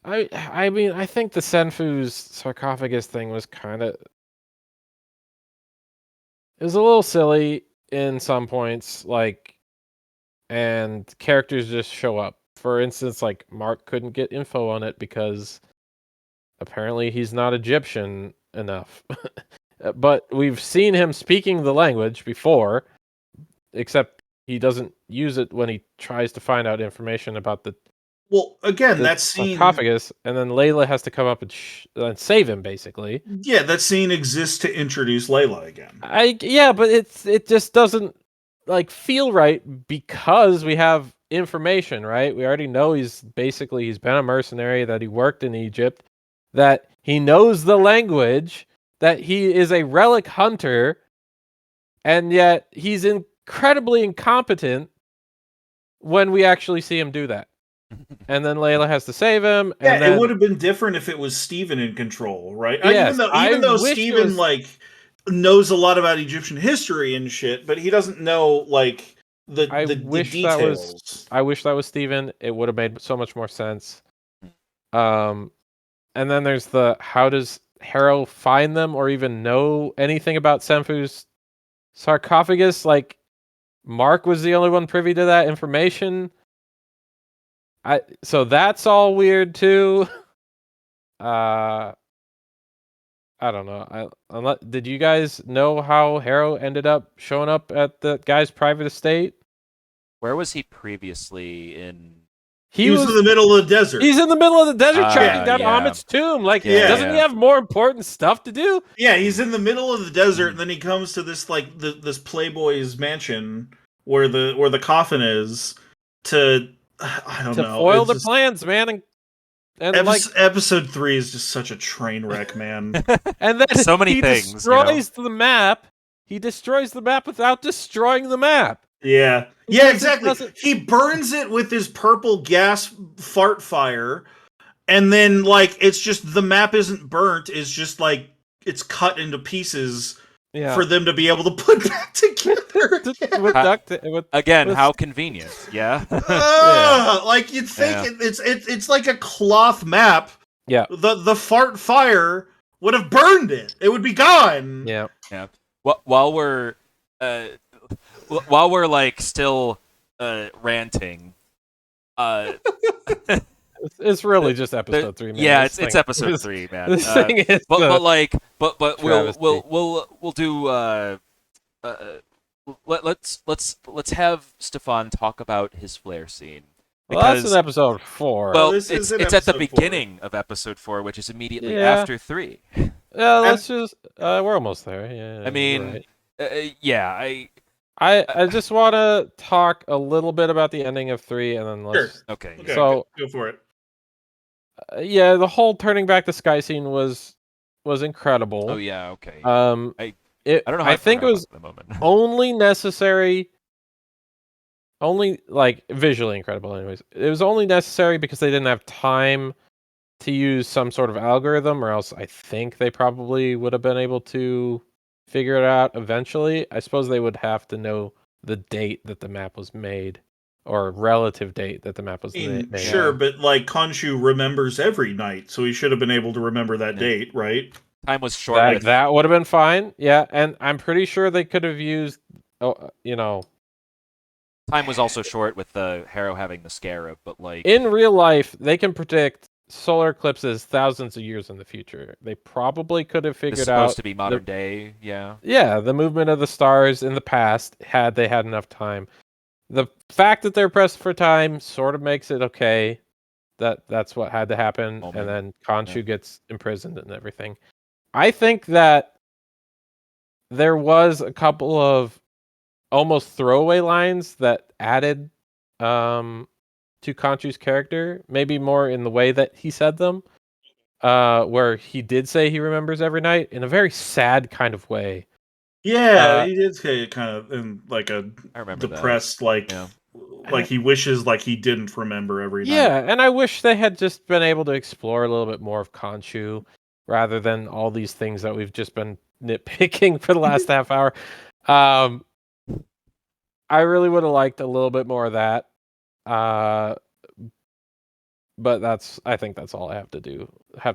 I mean I think the Senfu's sarcophagus thing was kind of, it was a little silly in some points, like, and characters just show up. For instance, like Mark couldn't get info on it because apparently he's not Egyptian enough. But we've seen him speaking the language before, except he doesn't use it when he tries to find out information about Well, again, the that scene, sarcophagus, and then Layla has to come up and, and save him, basically. yeah, that scene exists to introduce Layla again. Yeah, but it just doesn't like feel right because we have information, right? We already know he's been a mercenary, that he worked in Egypt, that he knows the language, that he is a relic hunter, and yet he's incredibly incompetent when we actually see him do that. And then Layla has to save him, Yeah, and it would then have been different if it was Steven in control, right? yes, I Even though wish it Steven was. like knows a lot about Egyptian history and shit, but he doesn't know like the details. I wish that was Steven. It would have made so much more sense. Um, and then there's the, how does Harrow find them or even know anything about Senfu's sarcophagus? Like Mark was the only one privy to that information. So that's all weird too. Uh, I don't know. Did you guys know how Harrow ended up showing up at the guy's private estate? Where was he previously in? He was in the middle of the desert. He's in the middle of the desert tracking down yeah. Amit's tomb. Like, Yeah. doesn't he have more important stuff to do? Yeah, he's in the middle of the desert, and then he comes to this like this playboy's mansion where the coffin is to I don't To know. foil It's the just- plans, man, and like, episode 3 is just such a train wreck, man. and then So many he things, destroys the map. He destroys the map without destroying the map. Yeah. He Yeah, doesn't- exactly. doesn't- He burns it with his purple gas fart fire, and then like it's just the map isn't burnt, it's just like it's cut into pieces Yeah. for them to be able to put back together. with duct with Again, with- how convenient. Yeah. Like you'd think it's like a cloth map. Yeah. The fart fire would have burned it. It would be gone. Yeah. While we're like still ranting, It's really just episode 3, man. yeah, This it's thing- episode this- 3, man. This thing is but the- we'll do let's have Stefan talk about his flare scene. well, that's in episode 4. Well, this is in it's at the episode 4. beginning of episode 4, which is immediately Yeah. after 3. yeah, let's just we're almost there. Yeah. I mean, you're right. yeah, I just want to talk a little bit about the ending of 3, and then let's. okay. Okay, So- go for it. Yeah, the whole turning back the sky scene was incredible. Oh yeah, okay. I I don't know. How I think it forgot was about the moment. only necessary. Only like visually incredible, anyways. It was only necessary because they didn't have time to use some sort of algorithm, or else I think they probably would have been able to figure it out eventually. I suppose they would have to know the date that the map was made, or relative date that the map was made. Sure, but like Khonshu remembers every night, so he should have been able to remember that Yeah. date, right? Time was short. That would have been fine. Yeah, and I'm pretty sure they could have used, Time was also short with the Harrow having the scarab, but like in real life, they can predict solar eclipses thousands of years in the future. They probably could have it's figured supposed out to be modern day. Yeah. yeah, the movement of the stars in the past had they had enough time. The fact that they're pressed for time sort of makes it okay. That's what had to happen, Moment. and then Khonshu gets imprisoned and everything. I think that there was a couple of almost throwaway lines that added to Khonshu's character, maybe more in the way that he said them, where he did say he remembers every night in a very sad kind of way. Yeah, he did say it kind of in like a I remember depressed, like Yeah. like he wishes like he didn't remember every night. Yeah, and I wish they had just been able to explore a little bit more of Khonshu rather than all these things that we've just been nitpicking for the last half hour. I really would have liked a little bit more of that. But I think that's all I have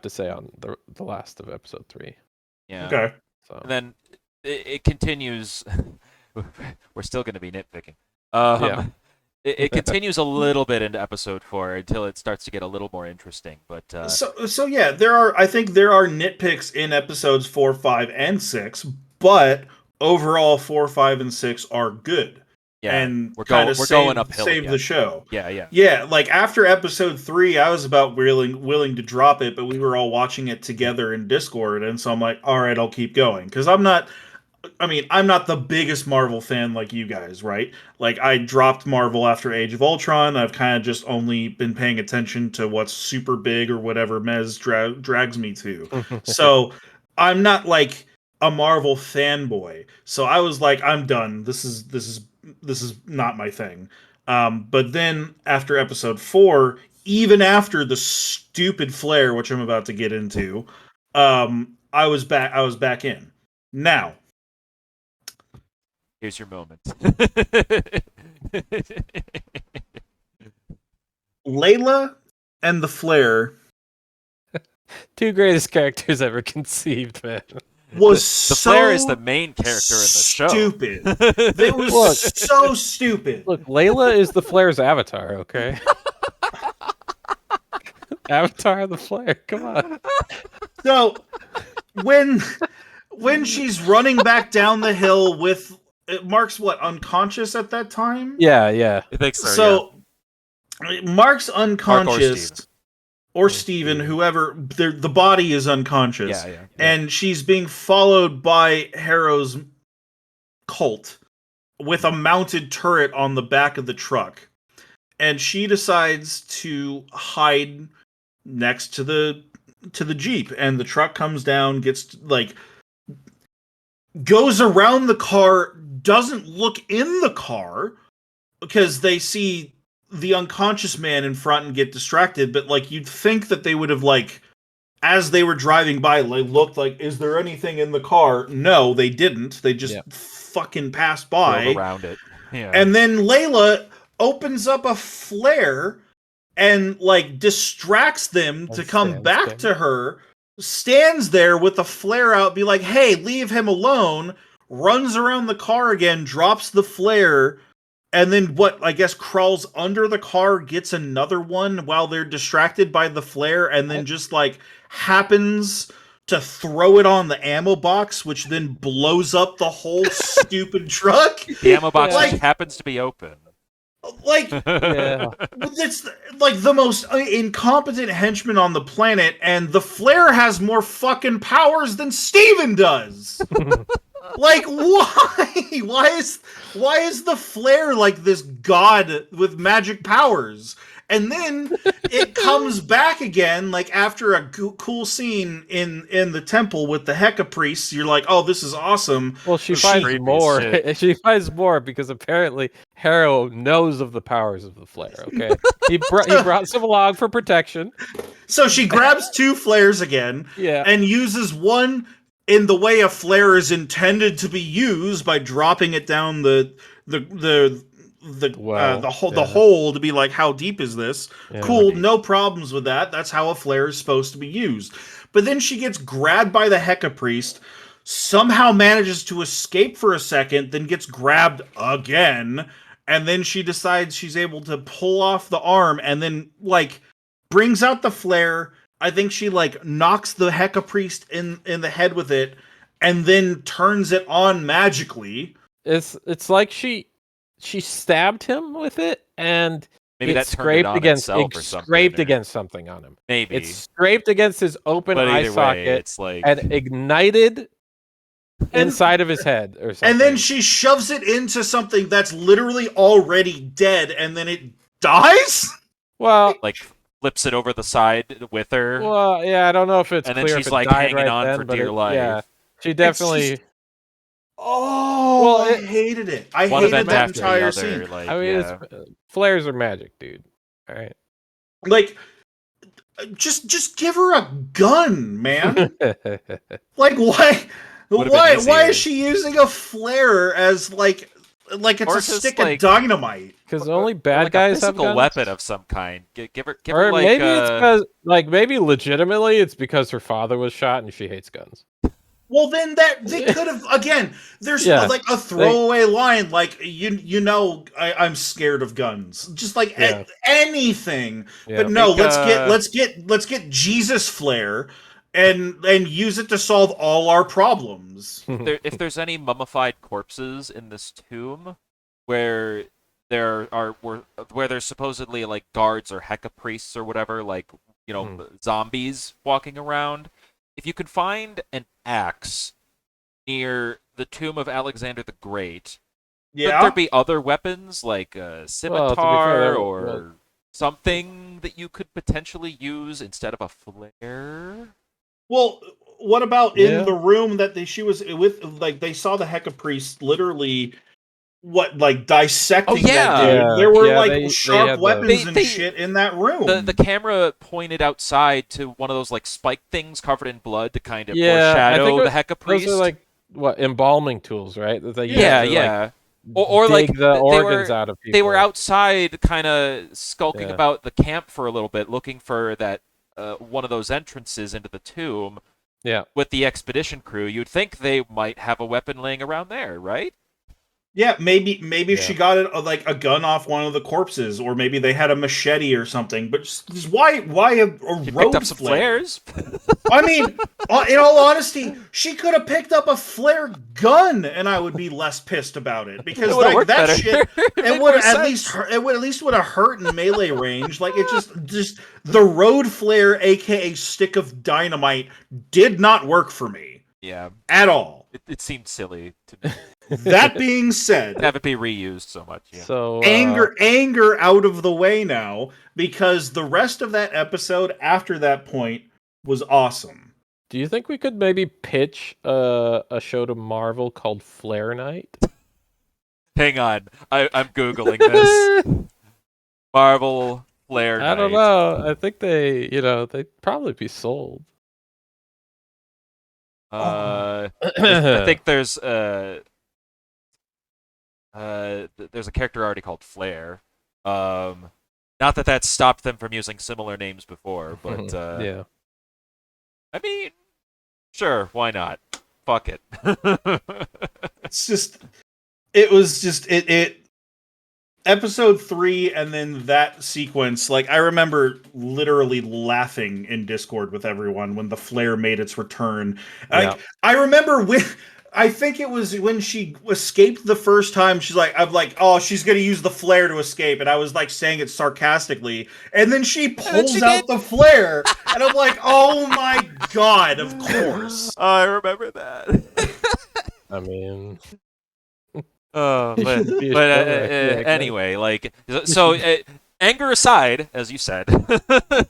to say on the last of episode 3. Yeah. Okay. So And then it continues. We're still going to be nitpicking. Yeah. It continues a little bit into episode 4 until it starts to get a little more interesting. But So yeah, I think there are nitpicks in episodes 4, 5, and 6, but overall 4, 5, and 6 are good. yeah, And we're kind going of uphill. save again. the show. Yeah. Yeah, like after episode 3, I was about willing to drop it, but we were all watching it together in Discord, and so I'm like, all right, I'll keep going. Because I'm not the biggest Marvel fan like you guys, right? Like, I dropped Marvel after Age of Ultron. I've kind of just only been paying attention to what's super big or whatever Mez drags me to. So, I'm not like a Marvel fanboy. So I was like, I'm done. This is not my thing. But then after episode 4, even after the stupid flare, which I'm about to get into, I was back in. Now, Here's your moment. Layla and the flare 2 greatest characters ever conceived, man. was the so Flare is the main character in the show. stupid. It was Look. so stupid. Look, Layla is the Flare's avatar, okay? Avatar of the Flare, come on. So when she's running back down the hill with Mark's what, unconscious at that time? Yeah. I think so. So Mark's Mark or unconscious, Steven. or Steven, whoever. The body is unconscious, Yeah. and she's being followed by Harrow's cult with a mounted turret on the back of the truck, and she decides to hide next to the Jeep, and the truck comes down, goes around the car, doesn't look in the car because they see the unconscious man in front and get distracted, but like you'd think that they would have as they were driving by, they looked like, is there anything in the car? No, they didn't. They just fucking passed by. Drove around it. Yeah. And then Layla opens up a flare and distracts them to come back to her, stands there with the flare out, be like, hey, leave him alone, runs around the car again, drops the flare, and then crawls under the car, gets another one while they're distracted by the flare, and then just happens to throw it on the ammo box, which then blows up the whole stupid truck. The ammo box just happens to be open. It's the most incompetent henchman on the planet, and the flare has more fucking powers than Steven does. Why? Why is the flare this god with magic powers? And then it comes back again, after a cool scene in the temple with the Heka priests. You're like, oh, this is awesome. Well, she finds more. She finds more because apparently Harrow knows of the powers of the flare. Okay, he brought some along for protection. So she grabs 2 flares again, and uses one in the way a flare is intended to be used, by dropping it down the hole to be like, how deep is this? Cool, no problems with that. That's how a flare is supposed to be used. But then she gets grabbed by the Heka priest, somehow manages to escape for a second, then gets grabbed again, and then she decides she's able to pull off the arm, and then brings out the flare. I think she knocks the Heka priest in the head with it, and then turns it on magically. It's like she stabbed him with it, and maybe it scraped against something on him. Maybe it scraped against his open eye socket, it's and ignited inside of his head or something. And then she shoves it into something that's literally already dead, and then it dies. Well, flips it over the side with her. Well, yeah, I don't know if it's and clear. then she's if it hanging right on then, for dear life. Yeah, she definitely. I hated it. I hated that entire scene. Flares are magic, dude. All right. Just give her a gun, man. Why? Why is she using a flare as it's a stick of dynamite? Because only bad guys have a weapon of some kind. Give her maybe it's because maybe legitimately it's because her father was shot and she hates guns. Well, then they could have again. There's a throwaway line I'm scared of guns, just anything. But no, let's get Jesus flare and use it to solve all our problems. If there's any mummified corpses in this tomb, where there's supposedly guards or Heka priests or whatever, zombies walking around. If you could find an axe near the tomb of Alexander the Great, could there be other weapons like a scimitar or something that you could potentially use instead of a flare? Well, what about in the room that she was with? They saw the Heka priest literally dissecting that dude. Yeah. There were sharp weapons and shit in that room. The camera pointed outside to one of those spike things covered in blood to kind of foreshadow the Heka priest. Those are embalming tools, right? That they or dig the organs out of people. They were outside kind of skulking about the camp for a little bit, looking for that one of those entrances into the tomb. Yeah. With the expedition crew, you'd think they might have a weapon laying around there, right? Yeah, maybe Yeah. she got it like a gun off one of the corpses, or maybe they had a machete or something. But just why a She picked up road some flare? flares. I mean, in all honesty, she could have picked up a flare gun, and I would be less pissed about it It because would have like worked that better. shit, It made more sense. it would at least would have hurt in melee range. Like it just the road flare, aka stick of dynamite, did not work for me Yeah, at all. it seemed silly to me. That being To said, have it be reused so much. Yeah. So anger out of the way now, because the rest of that episode after that point was awesome. do you think we could maybe pitch a show to Marvel called Flare Night? Hang on, I'm googling this. Marvel Flare I don't Night. know. I think they'd probably be sold. I think there's there's a character already called Flare. Not that stopped them from using similar names before, but yeah. I mean, sure, why not? Fuck it. It's just it was just it episode 3 and then that sequence, like I remember literally laughing in Discord with everyone when the flare made its return. Yeah. I remember when I think it was when she escaped the first time. I'm like, oh, she's gonna use the flare to escape, and I was like saying it sarcastically, and then she pulls she out the flare, and I'm like, oh my god, of course. I remember that. I mean, But Be a show, yeah, anyway, like so. Anger aside, as you said,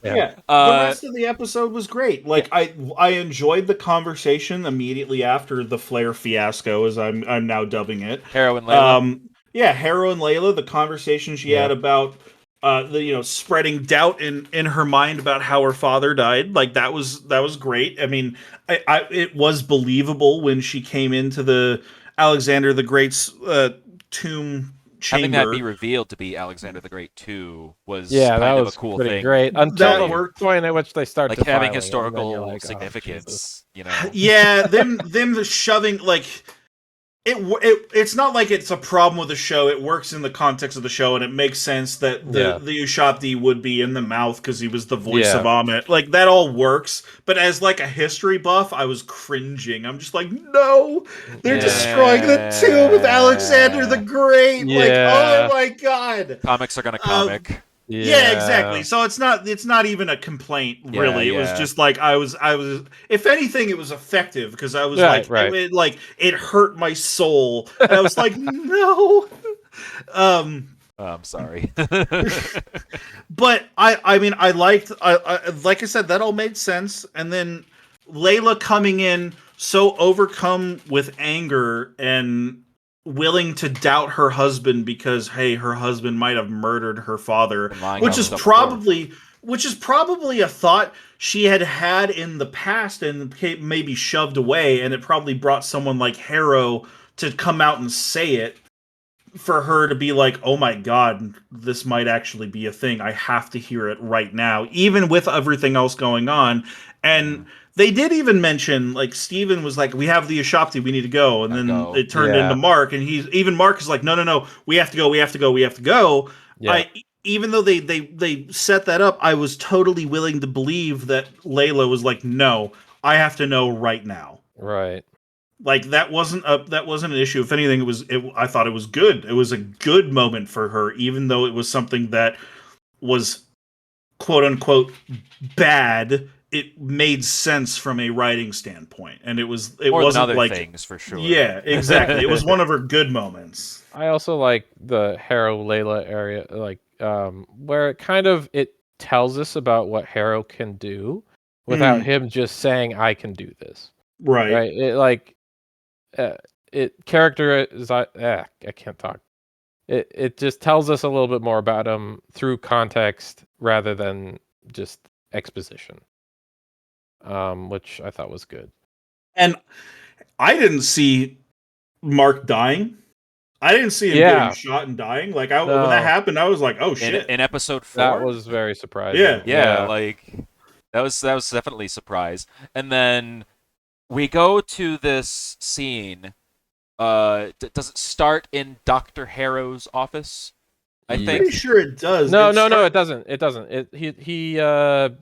Yeah, the rest of the episode was great. Like I enjoyed the conversation immediately after the Flare fiasco, as I'm now dubbing it. Heroin Layla. Yeah, Harrow and Layla, the conversation she had about the spreading doubt in her mind about how her father died. Like that was great. I mean, it was believable when she came into the Alexander the Great's tomb chamber. Having that be revealed to be Alexander the Great too was that kind of a was cool pretty thing. great until That the worked. point at which they start Like defiling having it, and then historical you're like, oh, Jesus. significance, you know. Yeah, them shoving like it's not like it's a problem with the show. It works in the context of the show, and it makes sense that the Ushabti would be in the mouth because he was the voice of Amit. Like that all works. But as like a history buff, I was cringing. I'm just like, no, they're destroying the tomb of Alexander the Great. Like, oh my god, comics are gonna comic. Yeah, exactly. So it's not even a complaint, really. It was just like I was. If anything, it was effective because I was it hurt my soul, and I was like, no. I'm sorry. But I mean, I liked. Like I said, that all made sense, and then Layla coming in so overcome with anger and willing to doubt her husband because her husband might have murdered her father, which is probably a thought she had in the past and maybe shoved away, and it probably brought someone like Harrow to come out and say it for her to be like, oh my god, this might actually be a thing. I have to hear it right now, even with everything else going on. And they did even mention, like, Steven was like, we have the Ashopti, we need to go. And then it turned into Mark, and Mark is like, no, we have to go. Yeah. Even though they set that up, I was totally willing to believe that Layla was like, no, I have to know right now. Right. Like that wasn't an issue. If anything, I thought it was good. It was a good moment for her, even though it was something that was quote unquote bad. It made sense from a writing standpoint, and it more wasn't than other like things for sure. Yeah, exactly. It was one of her good moments. I also like the Harrow Layla area, like where it tells us about what Harrow can do without him just saying, "I can do this." Right. It like it characterizes. I can't talk. It just tells us a little bit more about him through context rather than just exposition, which I thought was good. And I didn't see Mark dying. I didn't see him getting shot and dying. Like when that happened, I was like, "Oh shit!" In episode 4, that was very surprising. Yeah, like that was definitely a surprise. And then we go to this scene Does it start in Dr. Harrow's office? I I'm think. pretty sure it does. No, It no, no, start- it doesn't. It doesn't.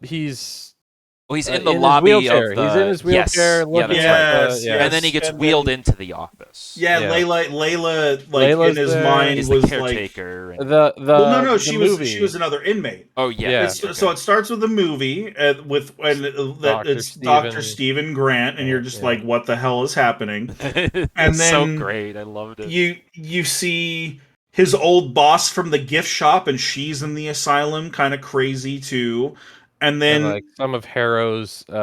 He's Well, he's in the in his lobby wheelchair. of the. He's in his wheelchair. Yes, yeah, Looking that's at right. Yes, yeah. And then he gets and wheeled then- into the office. Yeah, Yeah. Layla, like Layla's in his there. mind He's the was like, caretaker. And... The well, no, the she movie. was another inmate. Oh yeah. Yeah. It's, So it starts with the movie it's Dr. Stephen. Stephen Grant, and you're just Yeah. like, what the hell is happening? It's And so then great. I loved it. You see his old boss from the gift shop, and she's in the asylum, kind of crazy too. And then And like some of Harrow's His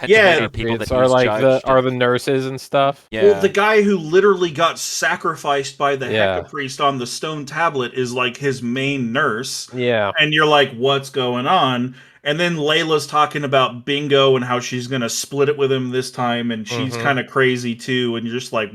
henchmen yeah, are people that are he's like judged. the nurses and stuff. Yeah. well, the guy who literally got sacrificed by the Yeah. Hecka priest on the stone tablet is like his main nurse. Yeah. And you're like, what's going on? And then Layla's talking about bingo and how she's gonna split it with him this time, and she's Mhm. kind of crazy too. And you're just like,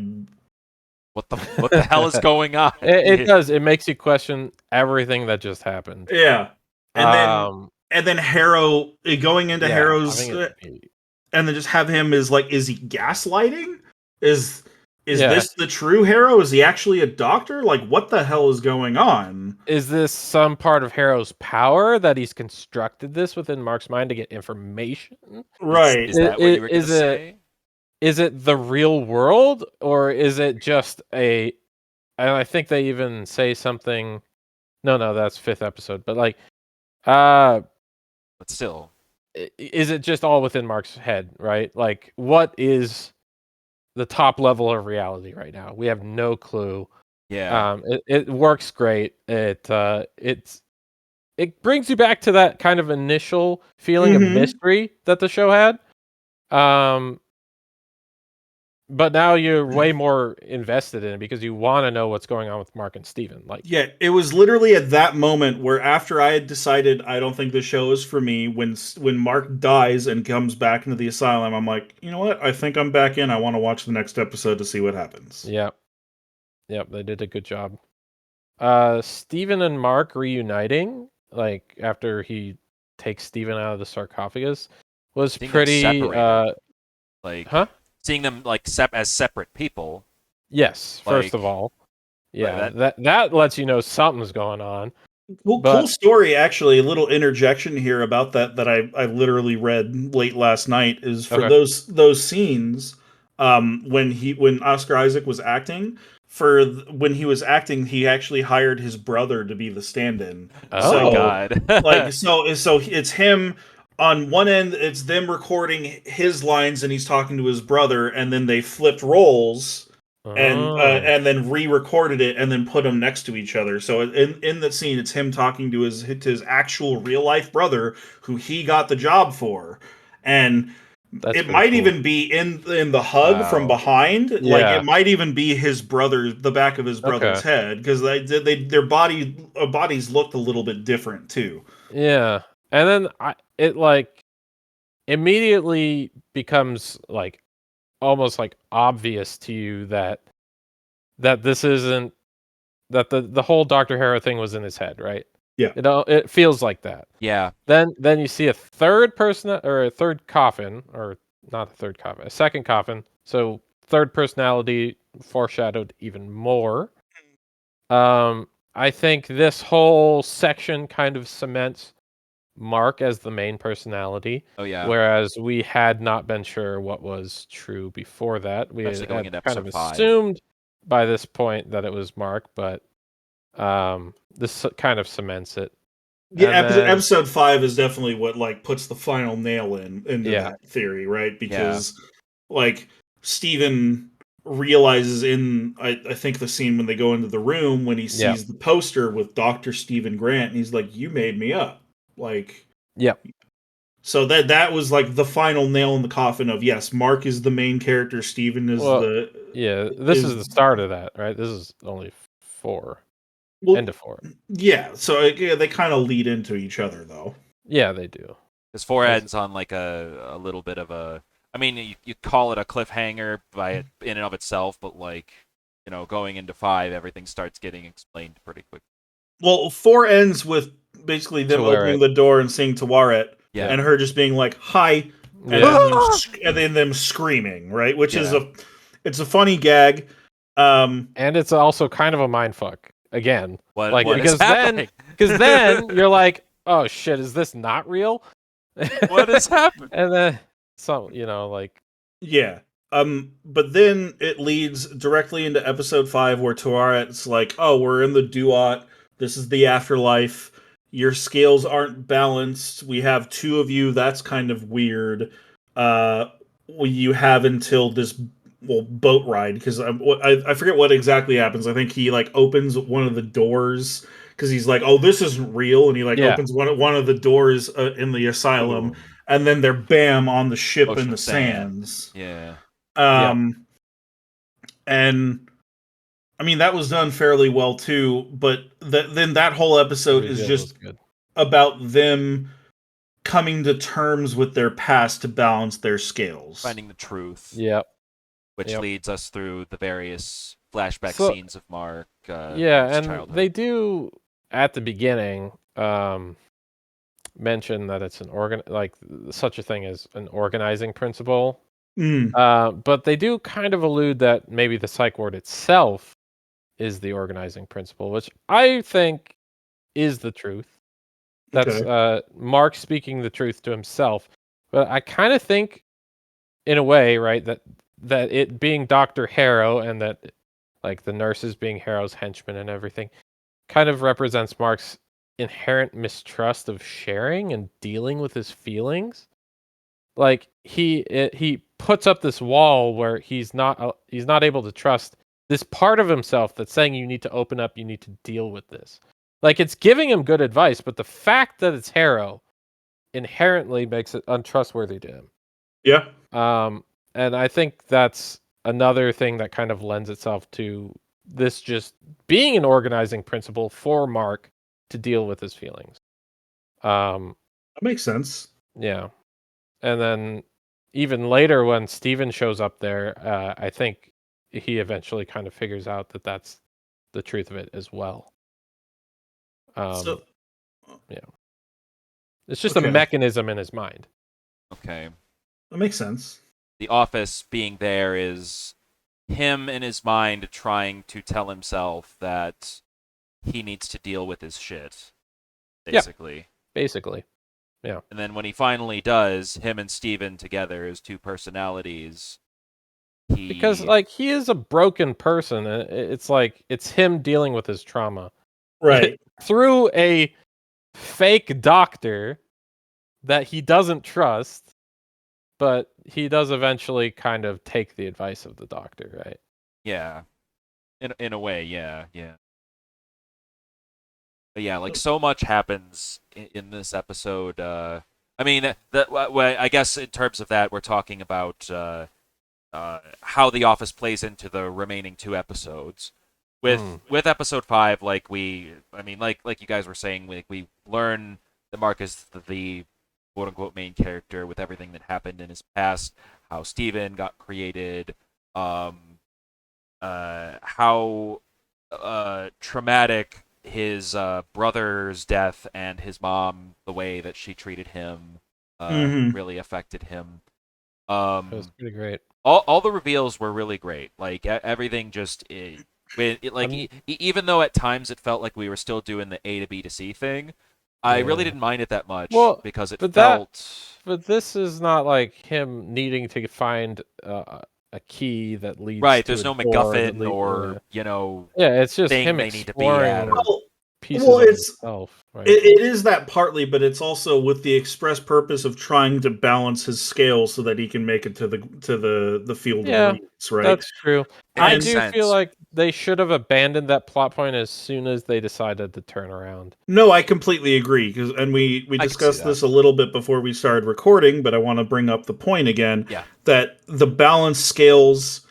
what the hell is going on? It does. It makes you question everything that just happened. yeah. And then Harrow going into yeah, Harrow's, having it- and then just have him is he gaslighting? Is Yeah. this the true Harrow? Is he actually a doctor? Like, what the hell is going on? Is this some part of Harrow's power that he's constructed this within Mark's mind to get information? Right. Is that what you were going to Is it- say? Is it the real world, or is it just a? And I think they even say something. No, that's 5th episode. But like, But still, is it just all within Mark's head, right? Like, what is the top level of reality right now? We have no clue. yeah. It works great. It brings you back to that kind of initial feeling of Mhm. mystery that the show had. But now you're way more invested in it because you want to know what's going on with Mark and Steven. Like, Yeah, it was literally at that moment where after I had decided I don't think the show is for me, when Mark dies and comes back into the asylum, I'm like, you know what? I think I'm back in. I want to watch the next episode to see what happens. yep, they did a good job. Steven and Mark reuniting, like after he takes Steven out of the sarcophagus, was Seeing them pretty. separated. Like, Huh? seeing them like as separate people. Yes, first Like, of all, yeah, that- that lets you know something's going on. Well, But- cool story, actually. A little interjection here about that I literally read late last night is for Okay. those scenes when Oscar Isaac was acting. When he was acting, he actually hired his brother to be the stand-in. Oh Oh So, my god. like so it's him on one end, it's them recording his lines and he's talking to his brother, and then they flipped roles and then re-recorded it and then put them next to each other. So in the scene, it's him talking to his actual real life brother who he got the job for, and That's it pretty might cool. even be in the hug from Wow. behind. Like Yeah. it might even be the back of his brother's head, because their bodies looked a little bit different too. Yeah, and then it like immediately becomes like almost like obvious to you that this isn't that the whole Dr. Harrow thing was in his head, right? Yeah. It feels like that. Yeah. Then you see a third person or a third coffin, or not a third coffin, a second coffin. So third personality foreshadowed even more. I think this whole section kind of cements Mark as the main personality, Oh yeah. whereas we had not been sure what was true before that. We Especially going had into kind of episode 5. assumed by this point that it was Mark, but this kind of cements it. Yeah, And then- episode 5 is definitely what like puts the final nail into Yeah. that theory, right? Because like Steven realizes in I think the scene when they go into the room when he sees Yeah. the poster with Dr. Stephen Grant, and he's like, "You made me up." Like, Yep. so that was like the final nail in the coffin of, yes, Mark is the main character, Steven is Well, the Yeah, this is the start of that, right? This is only 4. well, End of 4. yeah. So yeah, they kind of lead into each other though. Yeah, they do. This 4 ends on like a little bit of a. I mean, you call it a cliffhanger by it in and of itself, but like, you know, going into 5, everything starts getting explained pretty quick. Well, 4 ends with basically them Tawaret. opening the door and seeing Tawaret, Yeah. and her just being like, "Hi," and, Yeah. and then them screaming, right? Which is Yeah. it's a funny gag. And it's also kind of a mindfuck again. What Like, is because happening? then you're like, oh shit, is this not real? What is happening? And then like Yeah. But then it leads directly into episode 5 where Tuaret's like, oh, we're in the Duat. This is the afterlife. Your scales aren't balanced. We have 2 of you. That's kind of weird. You have until this boat ride, because I forget what exactly happens. I think he like opens one of the doors because he's like, oh, this isn't real, and he like Yeah. opens one of the doors in the asylum, Boom. and then they're bam on the ship Ocean in the of sand. sands. Yeah. And I mean that was done fairly well too, but then that whole episode is reveal was just good. about them coming to terms with their past to balance their scales. Finding the truth. Yep. Which Yep. leads us through the various flashback So- scenes of Mark. Yeah, his and childhood. they do at the beginning mention that it's such a thing as an organizing principle. But they do kind of allude that maybe the psych ward itself is the organizing principle, which I think is the truth. That's Mark speaking the truth to himself. But I kind of think, in a way, right, that it being Dr. Harrow and that like the nurses being Harrow's henchmen and everything kind of represents Mark's inherent mistrust of sharing and dealing with his feelings. Like he puts up this wall where he's not able to trust this part of himself that's saying you need to open up, you need to deal with this. Like it's giving him good advice, but the fact that it's Harrow inherently makes it untrustworthy to him. Yeah. And I think that's another thing that kind of lends itself to this just being an organizing principle for Mark to deal with his feelings. That makes sense. Yeah. And then even later when Steven shows up there, I think he eventually kind of figures out that that's the truth of it as well. So yeah. It's just Okay. a mechanism in his mind. Okay. that makes sense. The office being there is him in his mind trying to tell himself that he needs to deal with his shit, basically. Basically. Yeah. And then when he finally does, him and Steven together as 2 personalities, Because like he is a broken person, and it's like it's him dealing with his trauma Right. through a fake doctor that he doesn't trust, but he does eventually kind of take the advice of the doctor, right? Yeah. In a way, yeah. But yeah, like so much happens in this episode. I mean, I guess in terms of that, we're talking about how The Office plays into the remaining 2 episodes. With episode 5, like you guys were saying, we learn that Mark is the quote unquote main character with everything that happened in his past, how Steven got created, how traumatic his brother's death and his mom, the way that she treated him, really affected him. That was pretty great. All the reveals were really great. Like everything just even though at times it felt like we were still doing the A to B to C thing, I really didn't mind it that much because it felt. But this is not like him needing to find a key that leads. Right, to there's a no door MacGuffin or Yeah, it's just thing him they need to be exploring at. pieces Well, of it's- himself. Right? It is that partly, but it's also with the express purpose of trying to balance his scale so that he can make it to the field of leads, right? That's true. I makes do sense. feel like they should have abandoned that plot point as soon as they decided to turn around. No, I completely agree. And we I can see discussed that. this a little bit before we started recording, but I want to bring up the point again. Yeah. That the balance scales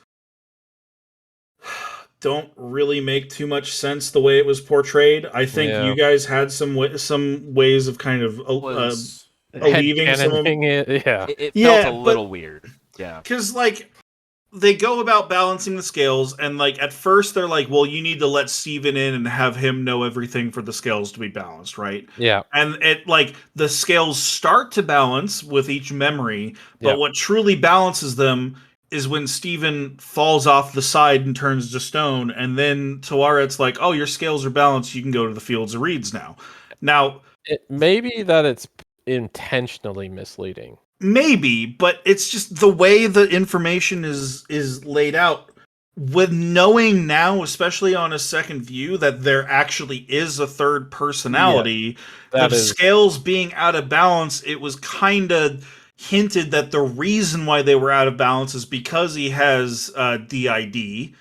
don't really make too much sense the way it was portrayed. I think you guys had some ways of kind of alleviating some of Headcanoning it, yeah. It Yeah, felt a little weird. Yeah. because like they go about balancing the scales, and like at first they're like, well, you need to let Steven in and have him know everything for the scales to be balanced, right? Yeah. And it like the scales start to balance with each memory, but Yeah. what truly balances them is when Steven falls off the side and turns to stone, and then Tawaret's like, oh, your scales are balanced, you can go to the fields of reeds now. Now, It may be that it's intentionally misleading. maybe, but it's just the way the information is laid out. With knowing now, especially on a second view, that there actually is a third Yeah, personality, the that is. scales being out of balance, it was kind of hinted that the reason why they were out of balance is because he has DID. Yeah.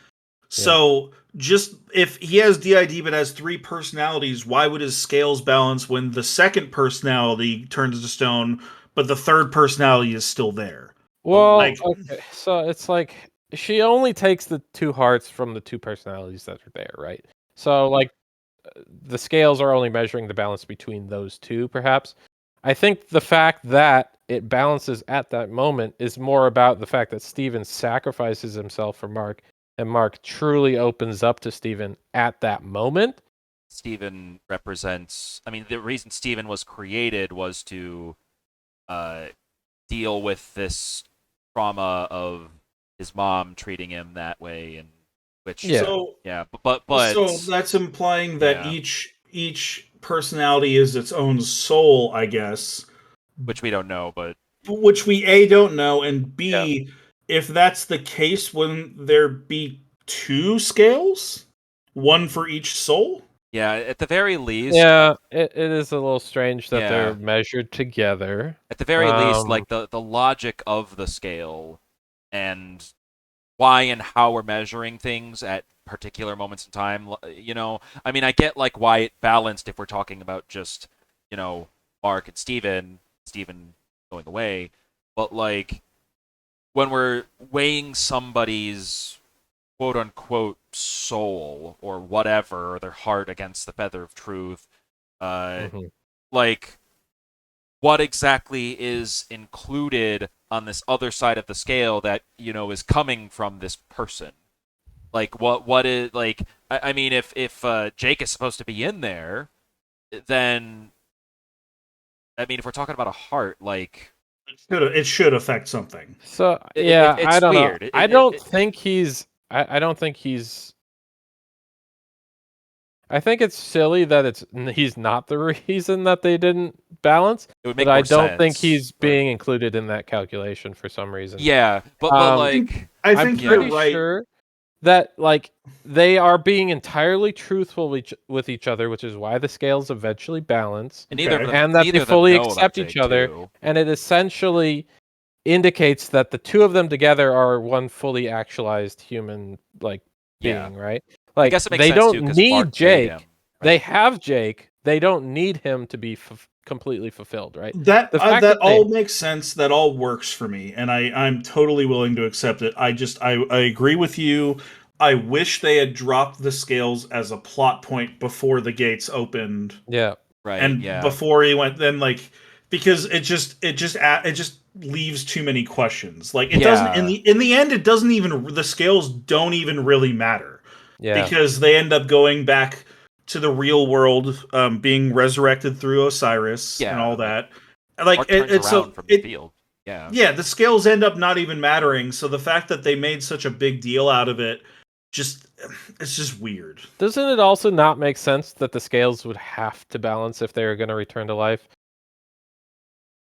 So just if he has DID but has three personalities, why would his scales balance when the second personality turns to stone, but the third personality is still there? Well, Like, okay, so it's like she only takes the two hearts from the two personalities that are there, right? So like the scales are only measuring the balance between those two, perhaps. I think the fact that it balances at that moment is more about the fact that Steven sacrifices himself for Mark, and Mark truly opens up to Steven at that moment. Steven represents. I mean, the reason Steven was created was to uh, deal with this trauma of his mom treating him that way, and which, Yeah. so yeah, so that's implying that yeah, each personality is its own soul, I guess, which we don't know, but which we A don't know, and Yeah. B, if that's the case, wouldn't there be two scales? One for each soul? yeah, at the very least, Yeah, it is a little strange that they're yeah, measured together. at the very least, Um, like the logic of the scale and why and how we're measuring things at particular moments in time. I mean, I get like why it balanced if we're talking about just, Mark and Steven going away, but like when we're weighing somebody's quote unquote soul or whatever, or their heart against the feather of truth, uh, mhm. like what exactly is included on this other side of the scale that is coming from this person, like what is, like, I mean, if Jake is supposed to be in there, then I mean, if we're talking about a heart, like It should affect something. So yeah, I it's don't know. weird. I don't think he's. I don't think he's. I think it's silly that he's not the reason that they didn't balance, It would but make I more don't think sense, he's but being included in that calculation for some reason. yeah, but Um, like, I I'm think you're pretty yeah, right. sure that like they are being entirely truthful with each other, which is why the scales eventually balance, and Okay. and that they neither of them fully know about accept each Jake other, too. and it essentially indicates that the two of them together are one fully actualized human like Yeah, being, right? I Like guess it makes they sense too don't because need Mark made him, Jake. They right? have Jake. They don't need him to be completely fulfilled, right? That The fact that that they all makes sense. That all works for me, and I'm totally willing to accept it. I agree with you. I wish they had dropped the scales as a plot point before the gates opened, yeah, Right, and yeah, before he went. Then like because it just leaves too many questions. Like it doesn't yeah, in the end. It doesn't even the scales don't even really matter yeah. because they end up going back to the real world, being resurrected through Osiris and yeah. all Like that. Like Mark turns it's so around from the it field. Yeah, yeah, the scales end up not even mattering. So the fact that they made such a big deal out of it, just it's just weird. Doesn't it also not make sense that the scales would have to balance if they were going to return to life?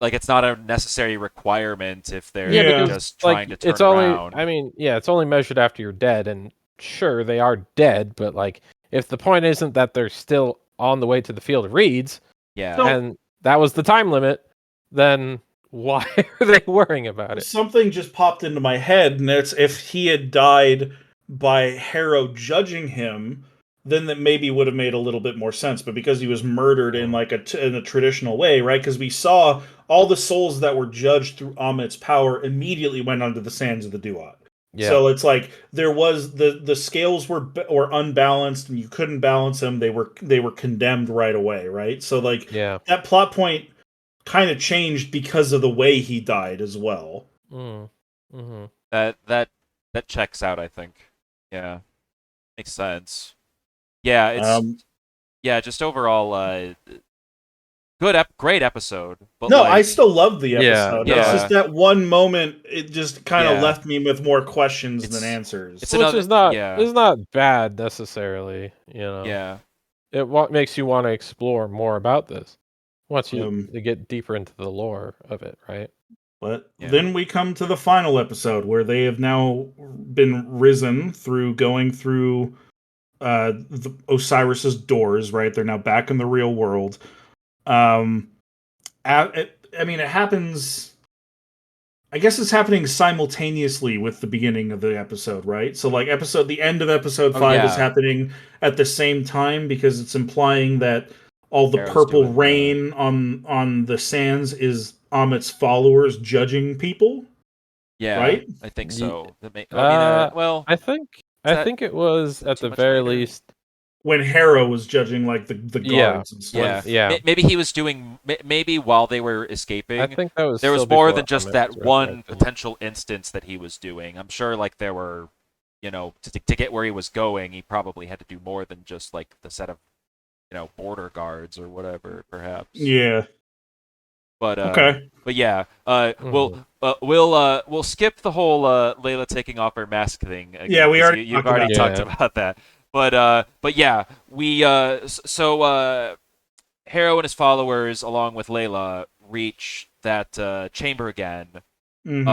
like it's not a necessary requirement if Yeah, they're Yeah, because just like trying to it's turn only. around. I mean, yeah, it's only measured after you're dead, and sure they are dead, but like if the point isn't that they're still on the way to the field of reeds, Yeah, so and that was the time limit, then why are they worrying about it? something just popped into my head, and it's if he had died by Harrow judging him, then that maybe would have made a little bit more sense. But because he was murdered in Mm, like in a traditional way, right? Because we saw all the souls that were judged through Amit's power immediately went under the sands of the Duat. yeah, So it's like there was the scales were unbalanced, and you couldn't balance them. They were condemned right away, right? So like yeah. that plot point kind of changed because of the way he died as well. Mm, hmm. that that checks out. I think. Yeah, makes sense. Yeah, it's Um, just overall great episode. But no, I like, still love the Yeah, episode. It's yeah, just that one moment. It just kind of yeah, left me with more questions than it's answers. which another is not yeah, is not bad necessarily. yeah, It makes you want to explore more about this once you Um, get deeper into the lore of it, right? But yeah. then we come to the final episode where they have now been risen through going through Osiris's doors. Right, they're now back in the real world. Um, I mean, it happens. I guess it's happening simultaneously with the beginning of the episode, right? So, like, the end of episode Oh 5 is yeah, happening at the same time because it's implying that all the Arrow's purple doing the rain on the sands is Amit's followers judging people, yeah. right? I think Ye- so. I mean, Uh, well, I think is I that think it was at too the much very later? least. When Harrow was judging like the Yeah, guards and Yeah, stuff. yeah. maybe he was doing. Maybe while they were I escaping, think that was there still was more than before just Amit was that one resurrected. potential instance that he was doing. I'm sure, like there were, to get where he was going, he probably had to do more than just like the set of, border guards or whatever, perhaps. Yeah. But Okay. yeah, Mhm. we'll skip the whole Layla taking off her mask thing Yeah, again we because already you've talked already about talked Yeah. about that. But yeah, we Harrow and his followers, along with Layla, reach that chamber again. And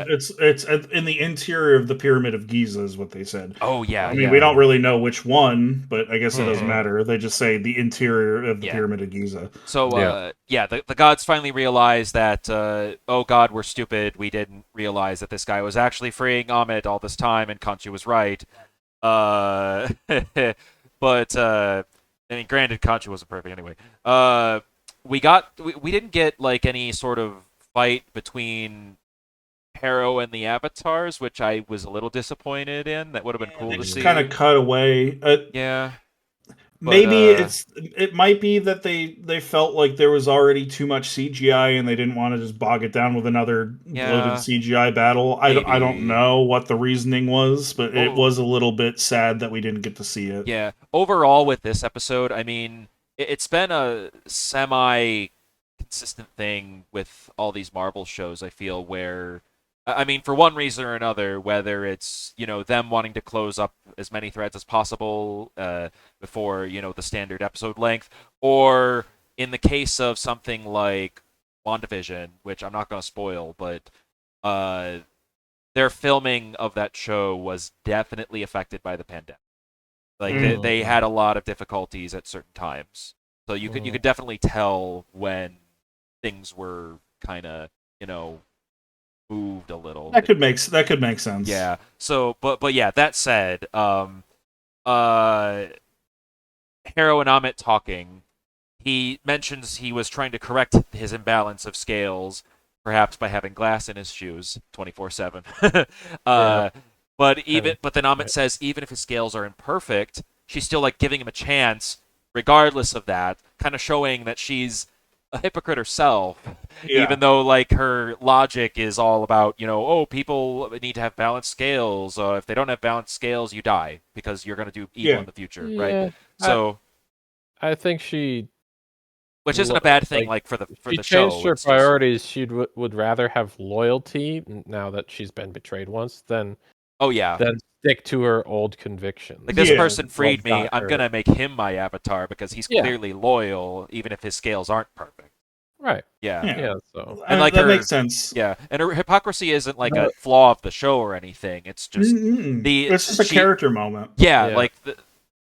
it's in the interior of the Pyramid of Giza, is what they said. Oh yeah, I mean, we yeah, don't really know which one, but I guess it doesn't Mhm. matter. They just say the interior of the yeah. Pyramid of Giza. So Yeah. the gods finally realize that oh god, we're stupid. We didn't realize that this guy was actually freeing Amit all this time, and Khonshu was right. Uh, but I mean, granted, Khonshu wasn't perfect anyway. We didn't get like any sort of fight between Harrow and the Avatars, which I was a little disappointed in. That would have been Yeah, cool they to just kind see. of cut away. Yeah, but Maybe it might be that they felt like there was already too much CGI and they didn't want to just bog it down with another bloated yeah, CGI battle. I don't maybe. know what the reasoning was, but it Oh, was a little bit sad that we didn't get to see it. yeah. Overall, with this episode, I mean, it's been a semi consistent thing with all these Marvel shows, I feel, where I mean, for one reason or another, whether it's them wanting to close up as many threads as possible before the standard episode length, or in the case of something like WandaVision, which I'm not going to spoil, but uh, their filming of that show was definitely affected by the pandemic. Like Mm. they had a lot of difficulties at certain times, so you could definitely tell when things were kind of moved a little. That could make sense. Yeah. So, but yeah. That said, uh, Harrow and Amit talking. He mentions he was trying to correct his imbalance of scales, perhaps by having glass in his shoes 24/7. Yeah. uh, but then Amit says even if his scales are imperfect, she's still like giving him a chance, regardless of that, kind of showing that she's a hypocrite herself, Yeah. even though like her logic is all about oh, people need to have balanced scales. If they don't have balanced scales, you die because you're going to do evil Yeah. in the future, right? Yeah. So, I think she which isn't a bad thing, like like for she the changed show. her It's just priorities. She would rather have loyalty now that she's been betrayed once oh yeah, than stick to her old convictions. like this Yeah. person freed What me. got I'm her. gonna make him my avatar because he's Yeah. clearly loyal, even if his scales aren't perfect. Right. Yeah, Yeah. Yeah. So and like that her makes sense. yeah, and her hypocrisy isn't like a But- flaw of the show or anything. It's just It's just a she character moment. yeah, Yeah. like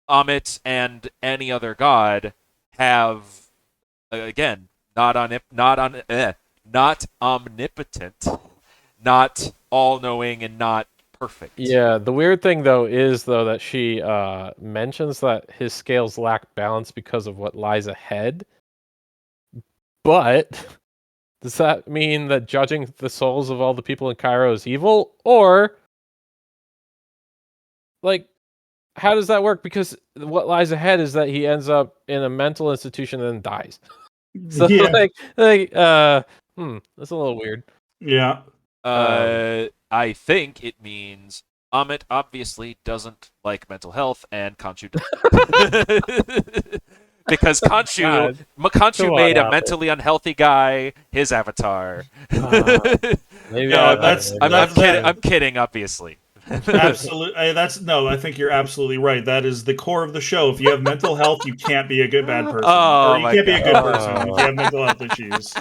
Amit and any other god have again not omnipotent, not all knowing, and not perfect. Yeah, the weird thing though is that she mentions that his scales lack balance because of what lies ahead. But does that mean that judging the souls of all the people in Cairo is evil? Or like how does that work? Because what lies ahead is that he ends up in a mental institution and then dies. So Yeah. that's a little weird. Yeah. I think it means Amit obviously doesn't like mental health, and Khonshu does. Because Khonshu, God, Khonshu come on, made a Albert. mentally unhealthy guy his avatar. Maybe No, I I'm, don't. That's Maybe I'm that that's kidding. that true. I'm kidding, obviously. absolutely. That's no. I think you're absolutely right. That is the core of the show. If you have mental health, you can't be a good bad person, or Oh you my can't be a god. good person if you Oh, have mental health issues.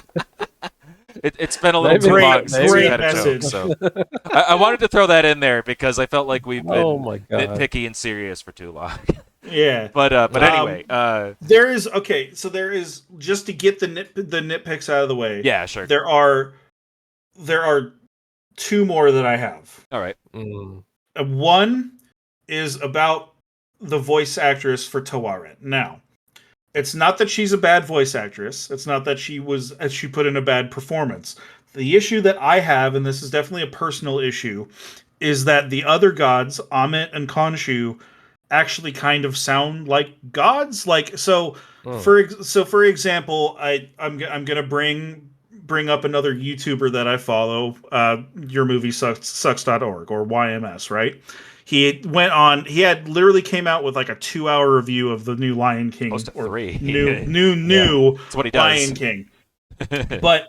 It's been a little maybe too it's long Great, since we've maybe great had a joke, message. so I wanted to throw that in there because I felt like we've Oh been my god. nitpicky and serious for too long. Yeah. But Uh, anyway, There is okay. So there is, just to get the nitpicks out of the way. yeah, sure. There are two more that I have. All right. mm, One is about the voice actress for Tawaret. Now, it's not that she's a bad voice actress. It's not that she put in a bad performance. The issue that I have, and this is definitely a personal issue, is that the other gods, Amit and Khonshu, actually kind of sound like gods. Like so, mm. for example, I'm gonna bring up another YouTuber that I follow, your movie sucks.org or YMS, right? He had literally came out with like a 2 hour review of the new Lion Close King, to or three. Yeah. new That's what he does. Lion King. But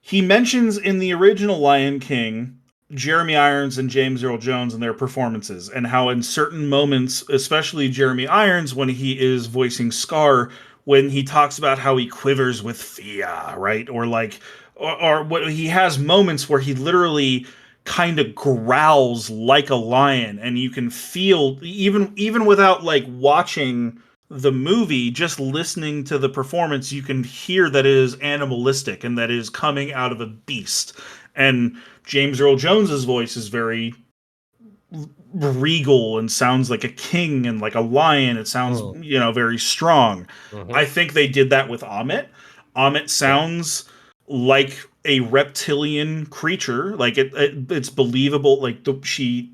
he mentions in the original Lion King Jeremy Irons and James Earl Jones and their performances, and how in certain moments, especially Jeremy Irons when he is voicing Scar, when he talks about how he quivers with fear, right? Or like, or what he has moments where he literally kind of growls like a lion, and you can feel, even without like watching the movie, just listening to the performance, you can hear that it is animalistic and that it is coming out of a beast. And James Earl Jones's voice is very regal and sounds like a king and like a lion. It sounds, Mm, very strong. I mhm. think they did that with Amit. Amit Yeah. sounds like a reptilian creature. Like it's believable. Like she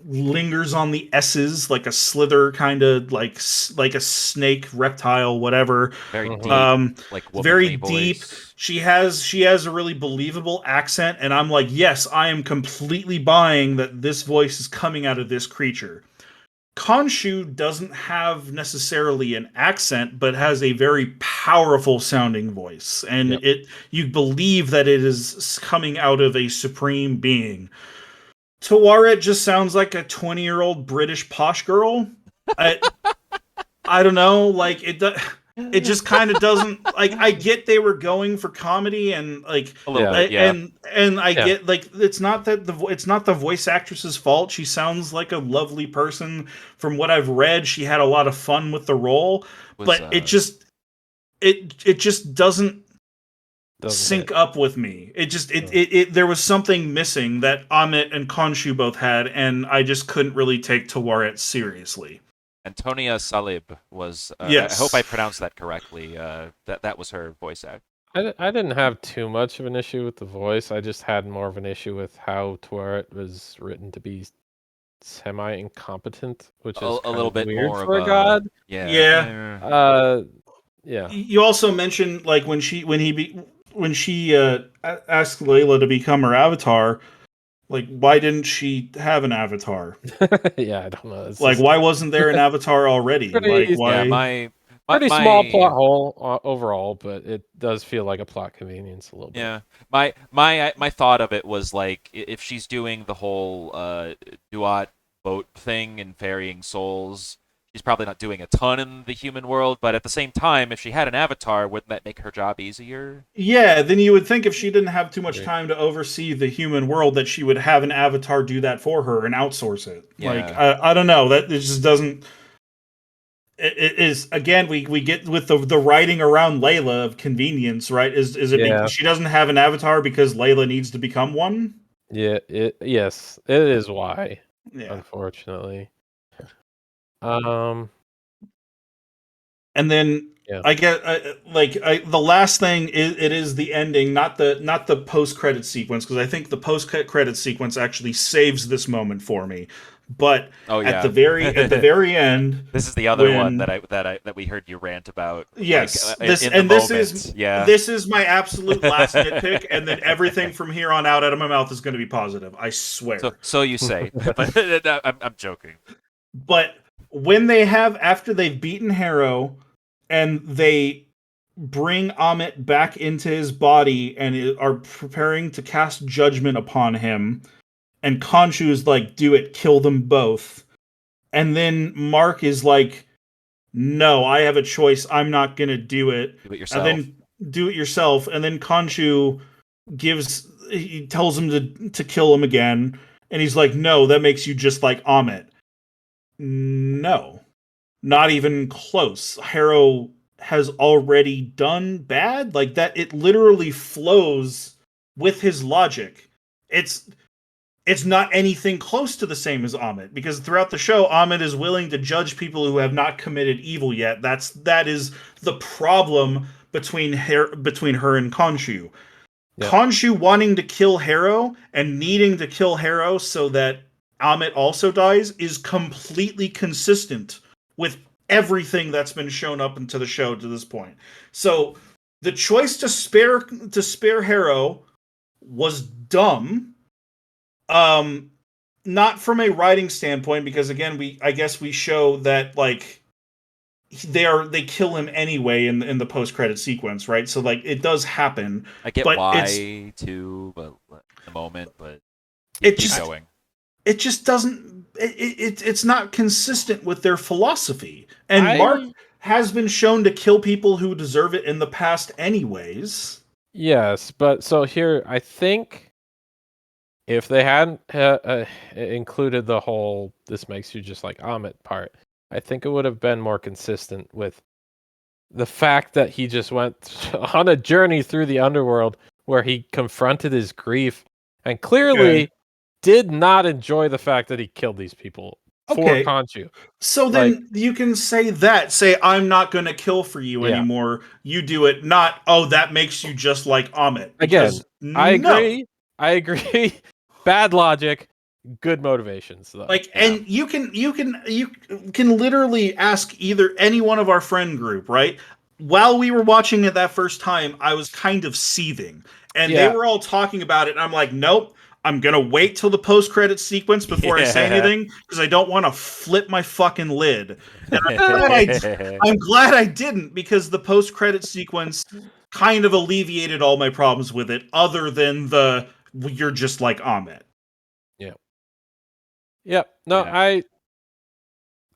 lingers on the S's, like a slither kind of, like a snake, reptile, whatever. Very Mhm. deep, Um, like very womanly deep. voice. She has a really believable accent, and I'm like, yes, I am completely buying that this voice is coming out of this creature. Khonshu doesn't have necessarily an accent, but has a very powerful sounding voice, and Yep. it you believe that it is coming out of a supreme being. Tawaret just sounds like a 20-year-old British posh girl. I I don't know, like it just kind of doesn't, like, I get they were going for comedy, and like A little Yeah. bit, yeah. and I Yeah. get, like, it's not the voice actress's fault. She sounds like a lovely person. From what I've read, she had a lot of fun with the role, Was but it just doesn't Doesn't sync hit. up with me. It just Mm. there was something missing that Amit and Khonshu both had, and I just couldn't really take Tawaret seriously. Antonia Salib was. I hope I Yes. pronounced that correctly. That was her voice act. I didn't have too much of an issue with the voice. I just had more of an issue with how Tuaret was written to be semi-incompetent, which is A kind little of bit weird more of for a a god. Yeah. yeah. Uh, yeah. You also mentioned, like, when she asked Layla to become her avatar, like, why didn't she have an avatar? Yeah, I don't know. It's Like, just why wasn't there an avatar already? Like, pretty Yeah, why? pretty small my plot hole overall, but it does feel like a plot convenience a little bit. yeah my thought of it was like if she's doing the whole duat boat thing and ferrying souls, she's probably not doing a ton in the human world. But at the same time, if she had an avatar, wouldn't that make her job easier? Yeah, then you would think if she didn't have too much Agree. time to oversee the human world, that she would have an avatar do that for her and outsource it. Like, Yeah. I don't know. That it just doesn't. It is, again, we get with the writing around Layla of convenience, right? Is it Yeah. she doesn't have an avatar because Layla needs to become one? Yeah, yes, it is why, Yeah. unfortunately. Um, And then yeah. I get, the last thing is, it is the ending, not the post credit sequence, because I think the post credit sequence actually saves this moment for me. But Oh at yeah. the very end, This is the other one when that we heard you rant about. yes, Like, this in the and this moment. is Yeah. this is my absolute last nitpick, and then everything from here on out of my mouth is going to be positive. I So swear. so you say, but I'm joking. But when they have after they've beaten Harrow and they bring Amit back into his body and are preparing to cast judgment upon him, and Khonshu is like, "Do it, kill them both." And then Mark is like, "No, I have a choice. I'm not gonna do it." Do it And yourself. then do it yourself. And then Khonshu he tells him to kill him again, and he's like, "No, that makes you just like Amit." No, not even close. Harrow has already done bad like that. It literally flows with his logic. It's it's not anything close to the same as Amit, because throughout the show, Amit is willing to judge people who have not committed evil yet. That is the problem between her and Khonshu. Yep. Khonshu wanting to kill Harrow and needing to kill Harrow so that Amit also dies is completely consistent with everything that's been shown up into the show to this point. So the choice to spare Harrow was dumb. Um, not from a writing standpoint, because again, I guess we show that like they kill him anyway in the post credit sequence, right? So like it does happen, I get but why too, but in the moment, but it keep just going. it just doesn't it's not consistent with their philosophy. And Mark I has been shown to kill people who deserve it in the past anyways. Yes, but so here I think if they hadn't included the whole "this makes you just like Amit" part, I think it would have been more consistent with the fact that he just went on a journey through the underworld where he confronted his grief and clearly Okay. did not enjoy the fact that he killed these people for Okay. Khonshu. So Like, then you can say that. Say, I'm not going to kill for you yeah. anymore. You do it. Not, oh, that makes you just like Amit. Again, Because I no. agree. I agree. Bad logic, good motivations though. Like, Yeah. and you can literally ask either any one of our friend group, right? While we were watching it that first time, I was kind of seething, and they Yeah. were all talking about it. And I'm like, nope, I'm gonna wait till the post credit sequence before I say Yeah. anything because I don't want to flip my fucking lid. And I'm glad I didn't, because the post credit sequence kind of alleviated all my problems with it, other than the you're just like Ahmed. Yeah. Yep. No, Yeah. I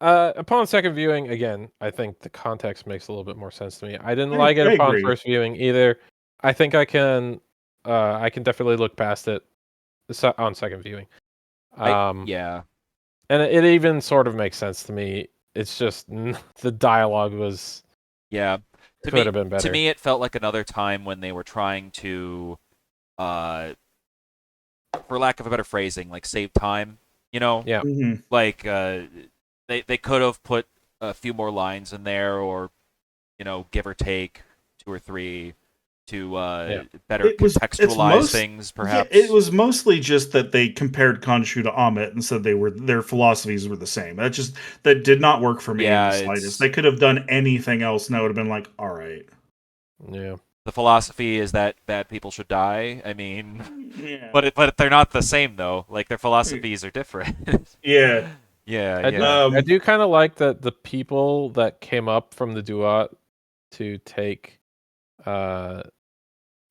upon second viewing, again, I think the context makes a little bit more sense to me. I didn't like it I upon agree. first viewing either. I think I can definitely look past it on second viewing. Yeah. And it even sort of makes sense to me. It's just the dialogue was Yeah. could have been To better. me, it felt like another time when they were trying to, uh, for lack of a better phrasing, like save time. You know, Yeah. Mhm. like they could have put a few more lines in there, or give or take two or three, to Yeah. better It's contextualize most things, yeah, it perhaps. was mostly just that they compared Khonshu to Amit and said their philosophies were the same. That did not work for me in the Yeah, slightest. They could have done anything else and I would have been like, all right. Yeah. the philosophy is that bad people should die. I mean, Yeah. but they're not the same though. Like their philosophies are different. Yeah. Yeah, I do yeah. I do kind of like that the people that came up from the duat to take uh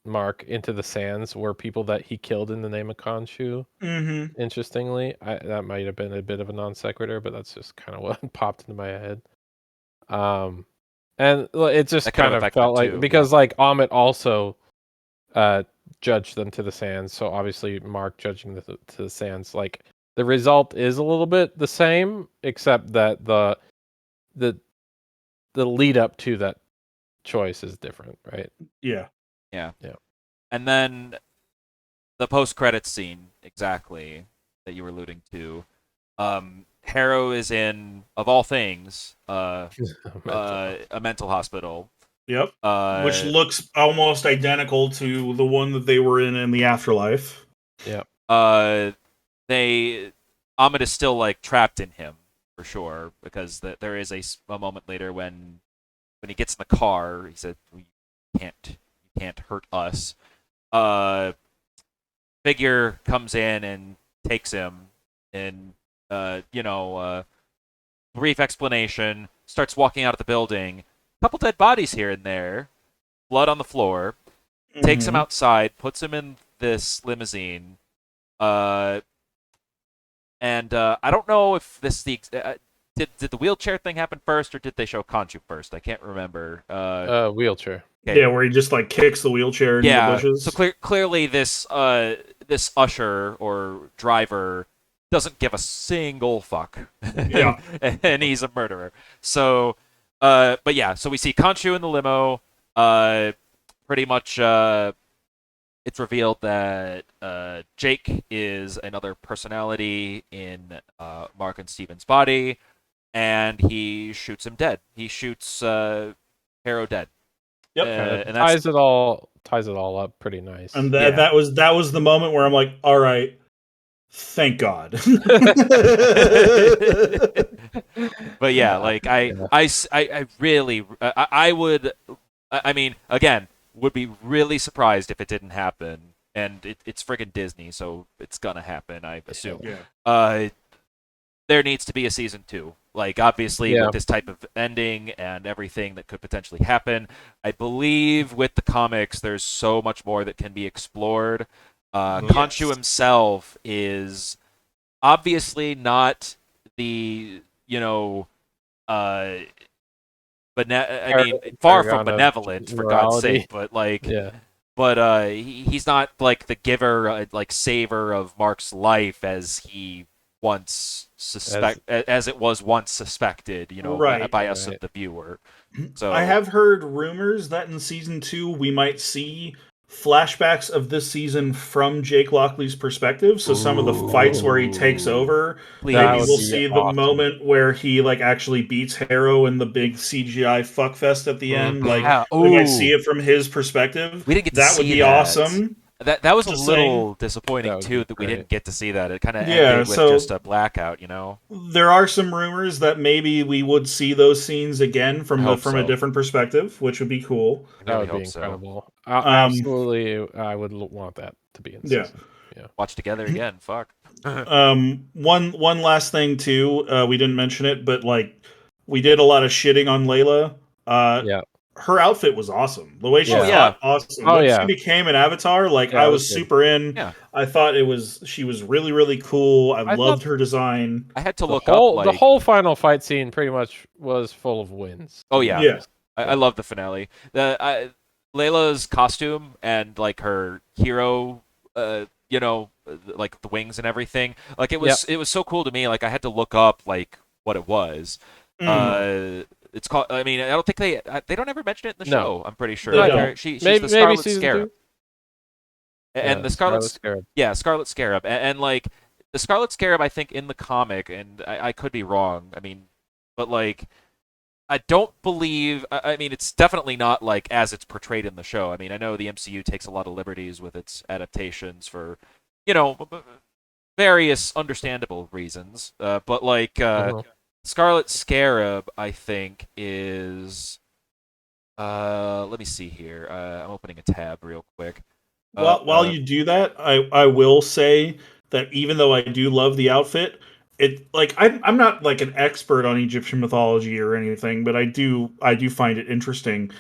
Mark into the sands were people that he killed in the name of Khonshu. Mhm. Interestingly, that might have been a bit of a non sequitur, but that's just kind of what popped into my head. And it just That could have kind of affected felt it like too. because like Amit also judged them to the sands, so obviously Mark judging to the sands, like the result is a little bit the same, except that the the lead up to that choice is different, right? Yeah. Yeah. Yeah. And then the post credits scene, exactly, that you were alluding to. Harrow is in, of all things, a mental hospital. Yep. Which Uh, looks almost identical to the one that they were in the afterlife. Yeah. they Ahmed is still like trapped in him for sure, because there is a moment later when he gets in the car, he said, "You can't hurt us." Figure comes in and takes him, and brief explanation. Starts walking out of the building. Couple dead bodies here and there, blood on the floor. Takes him outside, puts him in this limousine. And I don't know if did the wheelchair thing happen first, or did they show Conchu first? I can't remember. Wheelchair. Okay. Yeah, where he just like kicks the wheelchair into the bushes. So clearly this usher or driver doesn't give a single fuck. Yeah. and he's a murderer. So, but yeah, so we see Conchu in the limo. Pretty much, it's revealed that Jake is another personality in Mark and Steven's body, and he shoots him dead. He shoots Harrow dead. Yep. And ties it all up pretty nice. And that was the moment where I'm like, all right, thank God. But yeah, like I really I would, I mean, again, would be really surprised if it didn't happen, and it's friggin' Disney, so it's gonna happen, I assume. Yeah. There needs to be a season 2. Like, obviously, with this type of ending and everything that could potentially happen, I believe with the comics, there's so much more that can be explored. Khonshu himself is obviously not the, far from benevolent, for God's sake, but like, he's not like the giver, like saver of Mark's life as he once as it was once suspected, by us of the viewer. So I have heard rumors that in season 2 we might see flashbacks of this season from Jake Lockley's perspective. So some of the fights where he takes over, maybe we'll see the moment where he like actually beats Harrow in the big CGI fuckfest at the end. Like we might see it from his perspective. We didn't get to that see would be that. Awesome. That was a little disappointing too, that we didn't get to see that. It kind of ended with just a blackout, There are some rumors that maybe we would see those scenes again from a different perspective, which would be cool. That would be incredible. Absolutely, I would want that to be in season. Yeah. Watch together again. Fuck. One last thing too. We didn't mention it, but like we did a lot of shitting on Layla. Her outfit was awesome. The way she shot, awesome. When she became an avatar, like I was super in. Yeah. I thought she was really, really cool. I loved her design. I had to look up the whole final fight scene pretty much was full of wins. Oh yeah. I love the finale. Layla's costume and like her hero, like the wings and everything. Like it was so cool to me. Like I had to look up like what it was. It's called. I mean, I don't think they don't ever mention it in the show. I'm pretty sure. Like, she's the Scarlet Scarab. And the Scarlet Scarab. Yeah, Scarlet Scarab. And like the Scarlet Scarab, I think in the comic, and I could be wrong. I mean, but like I don't believe. I mean, it's definitely not like as it's portrayed in the show. I mean, I know the MCU takes a lot of liberties with its adaptations for, various understandable reasons. But like. Scarlet Scarab, I think, is. Let me see here. I'm opening a tab real quick. While you do that, I will say that even though I do love the outfit, it like I'm not like an expert on Egyptian mythology or anything, but I do find it interesting.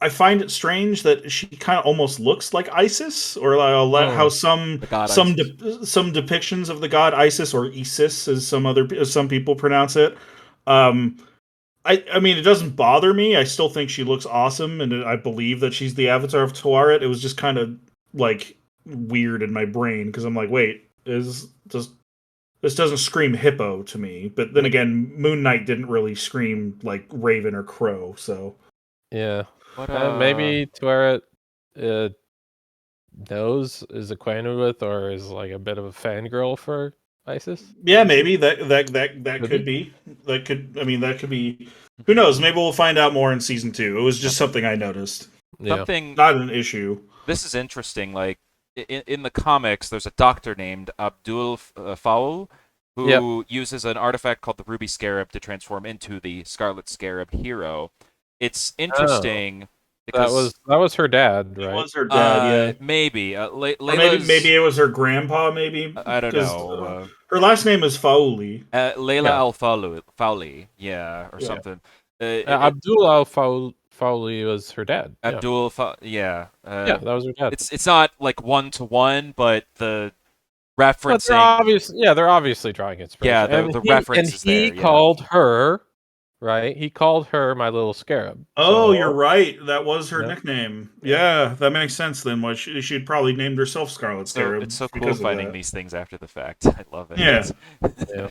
I find it strange that she kind of almost looks like Isis, or how some depictions of the god Isis or Isis, as some people pronounce it. I mean, it doesn't bother me. I still think she looks awesome, and I believe that she's the avatar of Tuaret. It was just kind of like weird in my brain because I'm like, wait, this doesn't scream hippo to me. But then again, Moon Knight didn't really scream like Raven or Crow, so yeah. Maybe Tuaret is acquainted with, or is like a bit of a fangirl for Isis. Yeah, maybe that could be. That could be. Who knows? Maybe we'll find out more in season 2. It was just something I noticed. Something not an issue. This is interesting. Like in the comics, there's a doctor named Abdul Faul, who uses an artifact called the Ruby Scarab to transform into the Scarlet Scarab hero. It's Oh, interesting because that was her dad, It right? was her dad, yeah. maybe Or maybe Layla's it was her grandpa, maybe I don't because know. her last name is Fauli. Layla Yeah. Al Fawli, yeah, or Yeah. something. Abdul Al Fawli was her dad. Yeah. Yeah. Yeah, that was her dad. It's not like one to one, but the But referencing, they're obviously drawing yeah, inspiration. And the and reference is he there. Yeah. called her, right? He called her my little scarab. Oh, you're So, right. That was her yeah. nickname. Yeah. Yeah, that makes sense then. Why she'd probably named herself Scarlet So it's Scarab so cool because of finding that. these things after the fact. I love Yeah. it. Yeah. Yeah.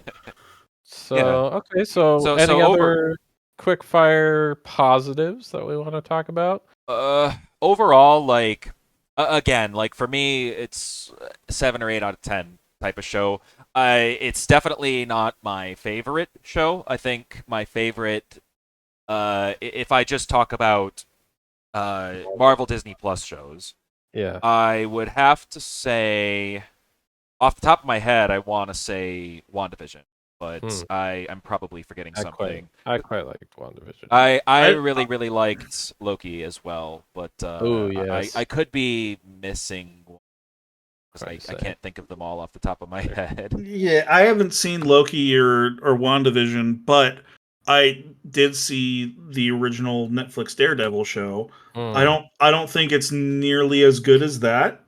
So, okay, so any So over other quick fire positives that we want to talk about? uh overall, like again, like for me, it's 7 or 8 out of 10 type of show. It's definitely not my favorite show. I think my favorite, if I just talk about Marvel Disney Plus shows, Yeah. I would have to say, off the top of my head, I want to say WandaVision, Hmm. but I'm probably forgetting something. I quite liked WandaVision. I I really really liked Loki as well, but Oh, I yes. could be missing one because Hard to I say. can't think of them all off the top of my head. Yeah, I haven't seen Loki or WandaVision, but I did see the original Netflix Daredevil show. Hmm. I don't think it's nearly as good as that.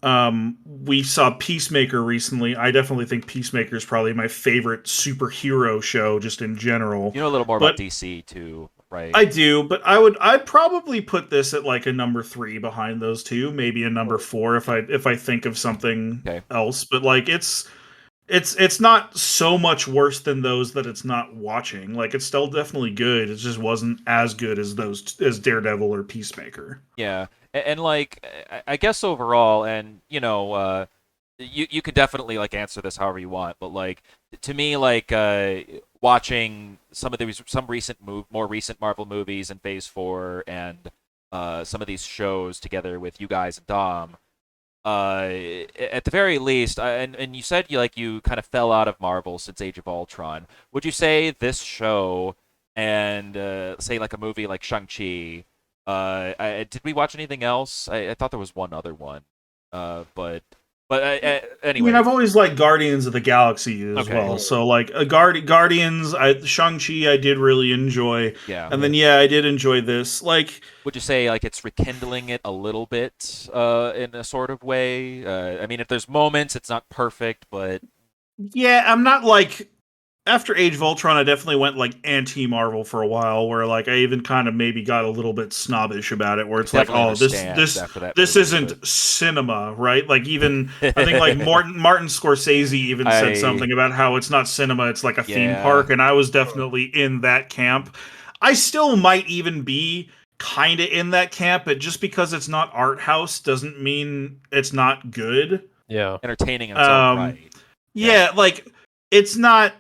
We saw Peacemaker recently. I definitely think Peacemaker is probably my favorite superhero show just in general. You know a little more about But DC too, right? I do, but I'd probably put this at like a number 3 behind those two, maybe a number 4 if I think of something Okay. else. But like it's not so much worse than those that it's not watching. Like it's still definitely good. It just wasn't as good as those as Daredevil or Peacemaker. Yeah, and like I guess overall, and you could definitely like answer this however you want, but like to me, like watching more recent Marvel movies in Phase 4 and some of these shows together with you guys and Dom. At the very least, and you said you kind of fell out of Marvel since Age of Ultron. Would you say this show and say like a movie like Shang-Chi? Did we watch anything else? I thought there was one other one. But I mean, anyway, I've always liked Guardians of the Galaxy as okay, well. So like Guardians, Shang-Chi I did really enjoy. yeah. And then yeah, I did enjoy this. Like Would you say like it's rekindling it a little bit in a sort of way? I mean, if there's moments, it's not perfect, but yeah, I'm not like after Age of Ultron, I definitely went like anti-Marvel for a while, where like I even kind of maybe got a little bit snobbish about it, where I it's like, definitely oh, understand after that this movie, but isn't cinema, right? Like even I think like Martin Scorsese even said I something about how it's not cinema, it's like a theme yeah. park, and I was definitely in that camp. I still might even be kind of in that camp, but just because it's not art house doesn't mean it's not good. Yeah. Entertaining in its own Um, right. Yeah. yeah, like it's not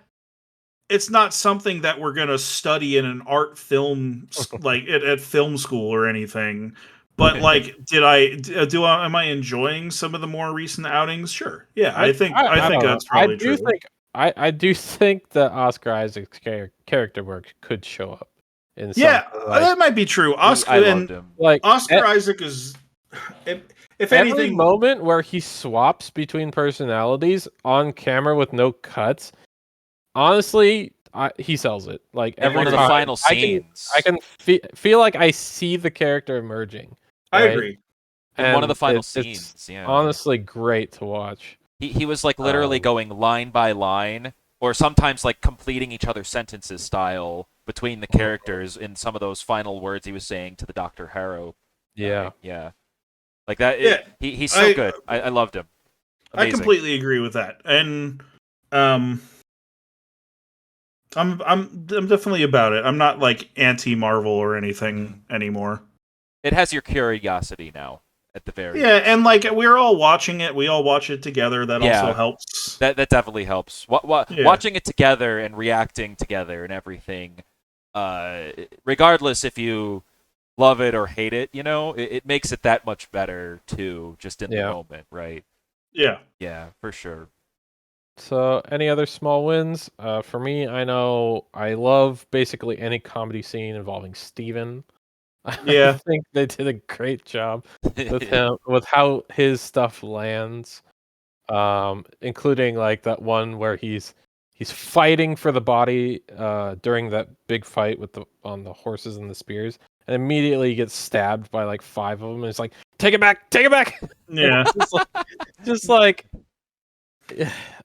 something that we're gonna study in an art film like at film school or anything. But like, am I enjoying some of the more recent outings? Sure, yeah, I I think don't know. that's probably true. I do think that Oscar Isaac's character work could show up in Yeah, something like that might be true. I Oscar loved and him. like Oscar Isaac is, if, if every anything, moment where he swaps between personalities on camera with no cuts. Honestly, he sells it. Like In every one of the time, final I scenes, can feel like I see the character emerging, I right? agree. in one of the And final it's scenes, yeah. honestly great to watch. He was like literally Um, going line by line, or sometimes like completing each other's sentences style between the characters in some of those final words he was saying to the Dr. Harrow yeah, guy. Yeah. Like that Yeah, he's so I good. I loved him. I Amazing. completely agree with that, and um, I'm definitely about it. I'm not like anti Marvel or Mhm. anything anymore. It has your curiosity now, at the very Yeah, least. and like we're all watching it. We all watch it together. That also Yeah, helps. that definitely helps. Yeah, Watching it together and reacting together and everything, uh, regardless if you love it or hate it, it makes it that much better too, just in the yeah. moment, right? yeah. Yeah, for sure. So, any other small wins? For me, I know I love basically any comedy scene involving Steven. I Yeah. think they did a great job with him, with how his stuff lands. Including like that one where he's fighting for the body during that big fight with the horses and the spears, and immediately he gets stabbed by like 5 of them, and it's like, take it back, take it back. Yeah. just like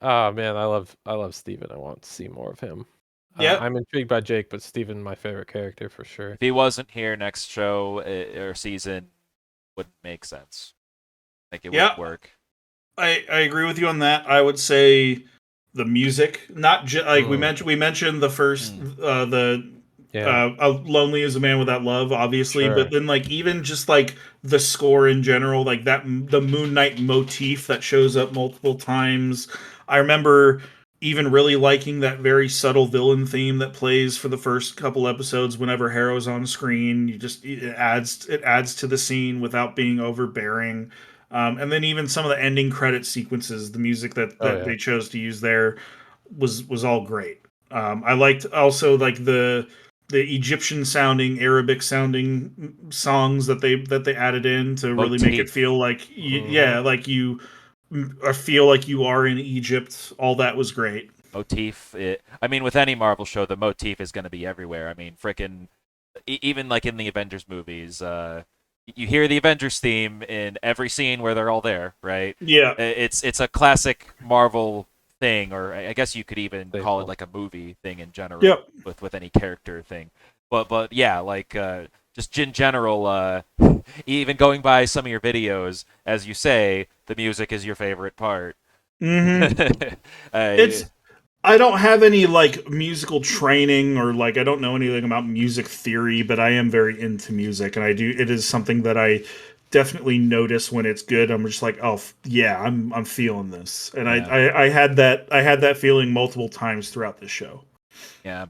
oh man, I love Steven. I want to see more of him. Yep. I'm intrigued by Jake, but Steven, my favorite character for sure. If he wasn't here next show or season, wouldn't make sense. Like it wouldn't work. I agree with you on that. I would say the music, not like we mentioned the first Lonely as a Man Without Love, obviously, but then like even just like the score in general, like that the Moon Knight motif that shows up multiple times. I remember even really liking that very subtle villain theme that plays for the first couple episodes whenever Harrow's on screen. It adds to the scene without being overbearing. And then even some of the ending credit sequences, the music that they chose to use there was all great. I liked also like the Egyptian sounding, Arabic sounding songs that they added in to really make it feel like like you feel like you are in Egypt. All that was great. Motif. I mean, with any Marvel show, the motif is going to be everywhere. I mean, frickin' even like in the Avengers movies, you hear the Avengers theme in every scene where they're all there, right? Yeah. It's a classic Marvel thing, or I guess you could even call it like a movie thing in general. Yep. With any character thing. But yeah, like just in general, even going by some of your videos, as you say, the music is your favorite part. Mm-hmm. I don't have any like musical training or like I don't know anything about music theory, but I am very into music, and it is something that I definitely notice when it's good. I'm just like, oh yeah, I'm feeling this, and I had that feeling multiple times throughout this show. Yeah.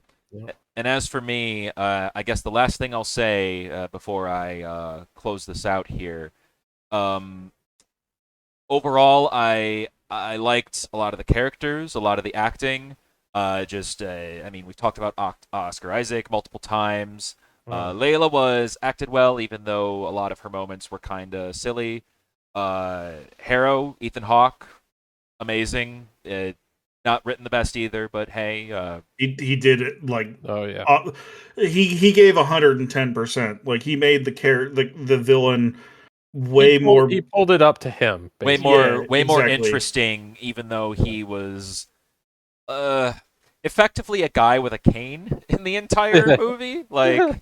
And as for me, I guess the last thing I'll say before I close this out here, overall, I liked a lot of the characters, a lot of the acting. I mean, we've talked about Oscar Isaac multiple times. Layla acted well, even though a lot of her moments were kind of silly. Harrow, Ethan Hawke, amazing. Not written the best either, but hey, he did it like he gave 110%. Like he made the villain he pulled it up to him. Basically. Way more interesting, even though he was effectively a guy with a cane in the entire movie. Like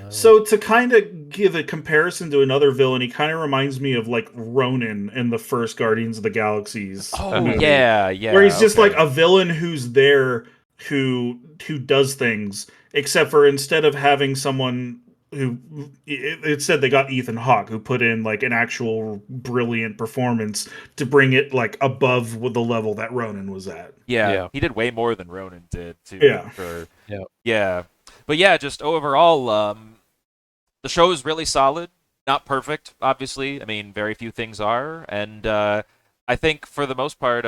so to kind of give a comparison to another villain, he kind of reminds me of like Ronan in the first Guardians of the Galaxy's movie. Yeah, where he's just like a villain who's there who does things, except for instead of having someone who it said they got Ethan Hawke, who put in like an actual brilliant performance to bring it like above the level that Ronan was at. Yeah, he did way more than Ronan did too. Yeah. But yeah, just overall, the show is really solid. Not perfect, obviously. I mean, very few things are, and I think for the most part,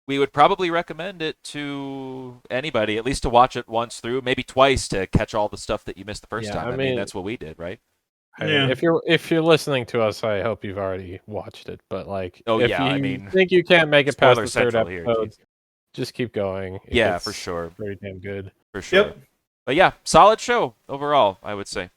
we would probably recommend it to anybody, at least to watch it once through, maybe twice to catch all the stuff that you missed the first time. I mean, that's what we did, right? If you're listening to us, I hope you've already watched it. But like, if you think you can't make it past the third episode, just keep going. For sure. Very damn good. For sure. Yep. But yeah, solid show overall, I would say.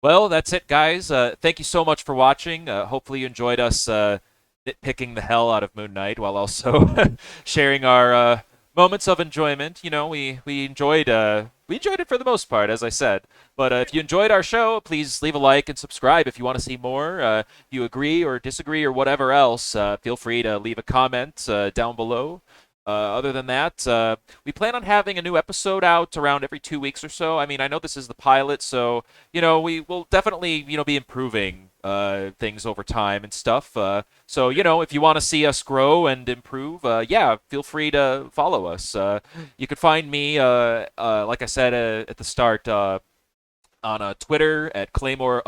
Well, that's it, guys. Thank you so much for watching. Hopefully you enjoyed us nitpicking the hell out of Moon Knight while also sharing our moments of enjoyment. You know, we enjoyed it for the most part, as I said. But if you enjoyed our show, please leave a like and subscribe if you want to see more. If you agree or disagree or whatever else, feel free to leave a comment down below. Other than that, we plan on having a new episode out around every 2 weeks or so. I mean, I know this is the pilot, so, you know, we will definitely, be improving things over time and stuff. So, if you want to see us grow and improve, feel free to follow us. You can find me, like I said at the start, on Twitter at Claymore_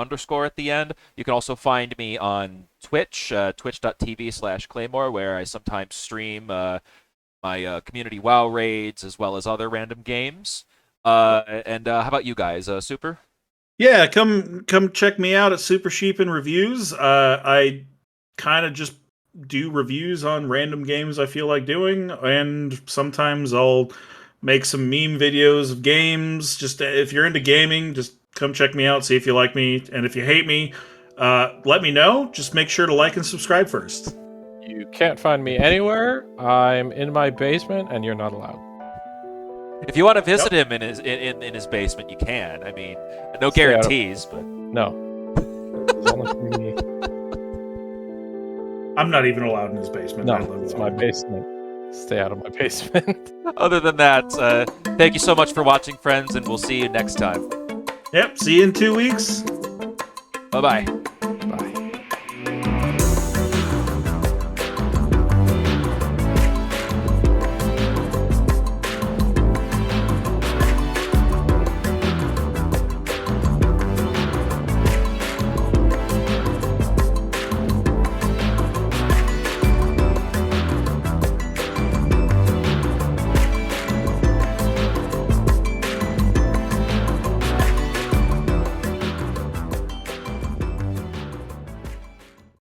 at the end. You can also find me on Twitch, twitch.tv/Claymore, where I sometimes stream my community WoW raids as well as other random games. And how about you guys? Super? Yeah, come check me out at SuperSheepin Reviews. I kind of just do reviews on random games I feel like doing, and sometimes I'll make some meme videos of games. Just if you're into gaming, just come check me out, see if you like me, and if you hate me, let me know. Just make sure to like and subscribe first. You can't find me anywhere. I'm in my basement, and you're not allowed. If you want to visit him in his basement, you can. I mean, no Stay out of- guarantees, but No. It's only for me. I'm not even allowed in his basement. I No, live it's alone. my basement. Stay out of my basement. other than that, thank you so much for watching, friends, and we'll see you next time. Yep, see you in 2 weeks. Bye-bye.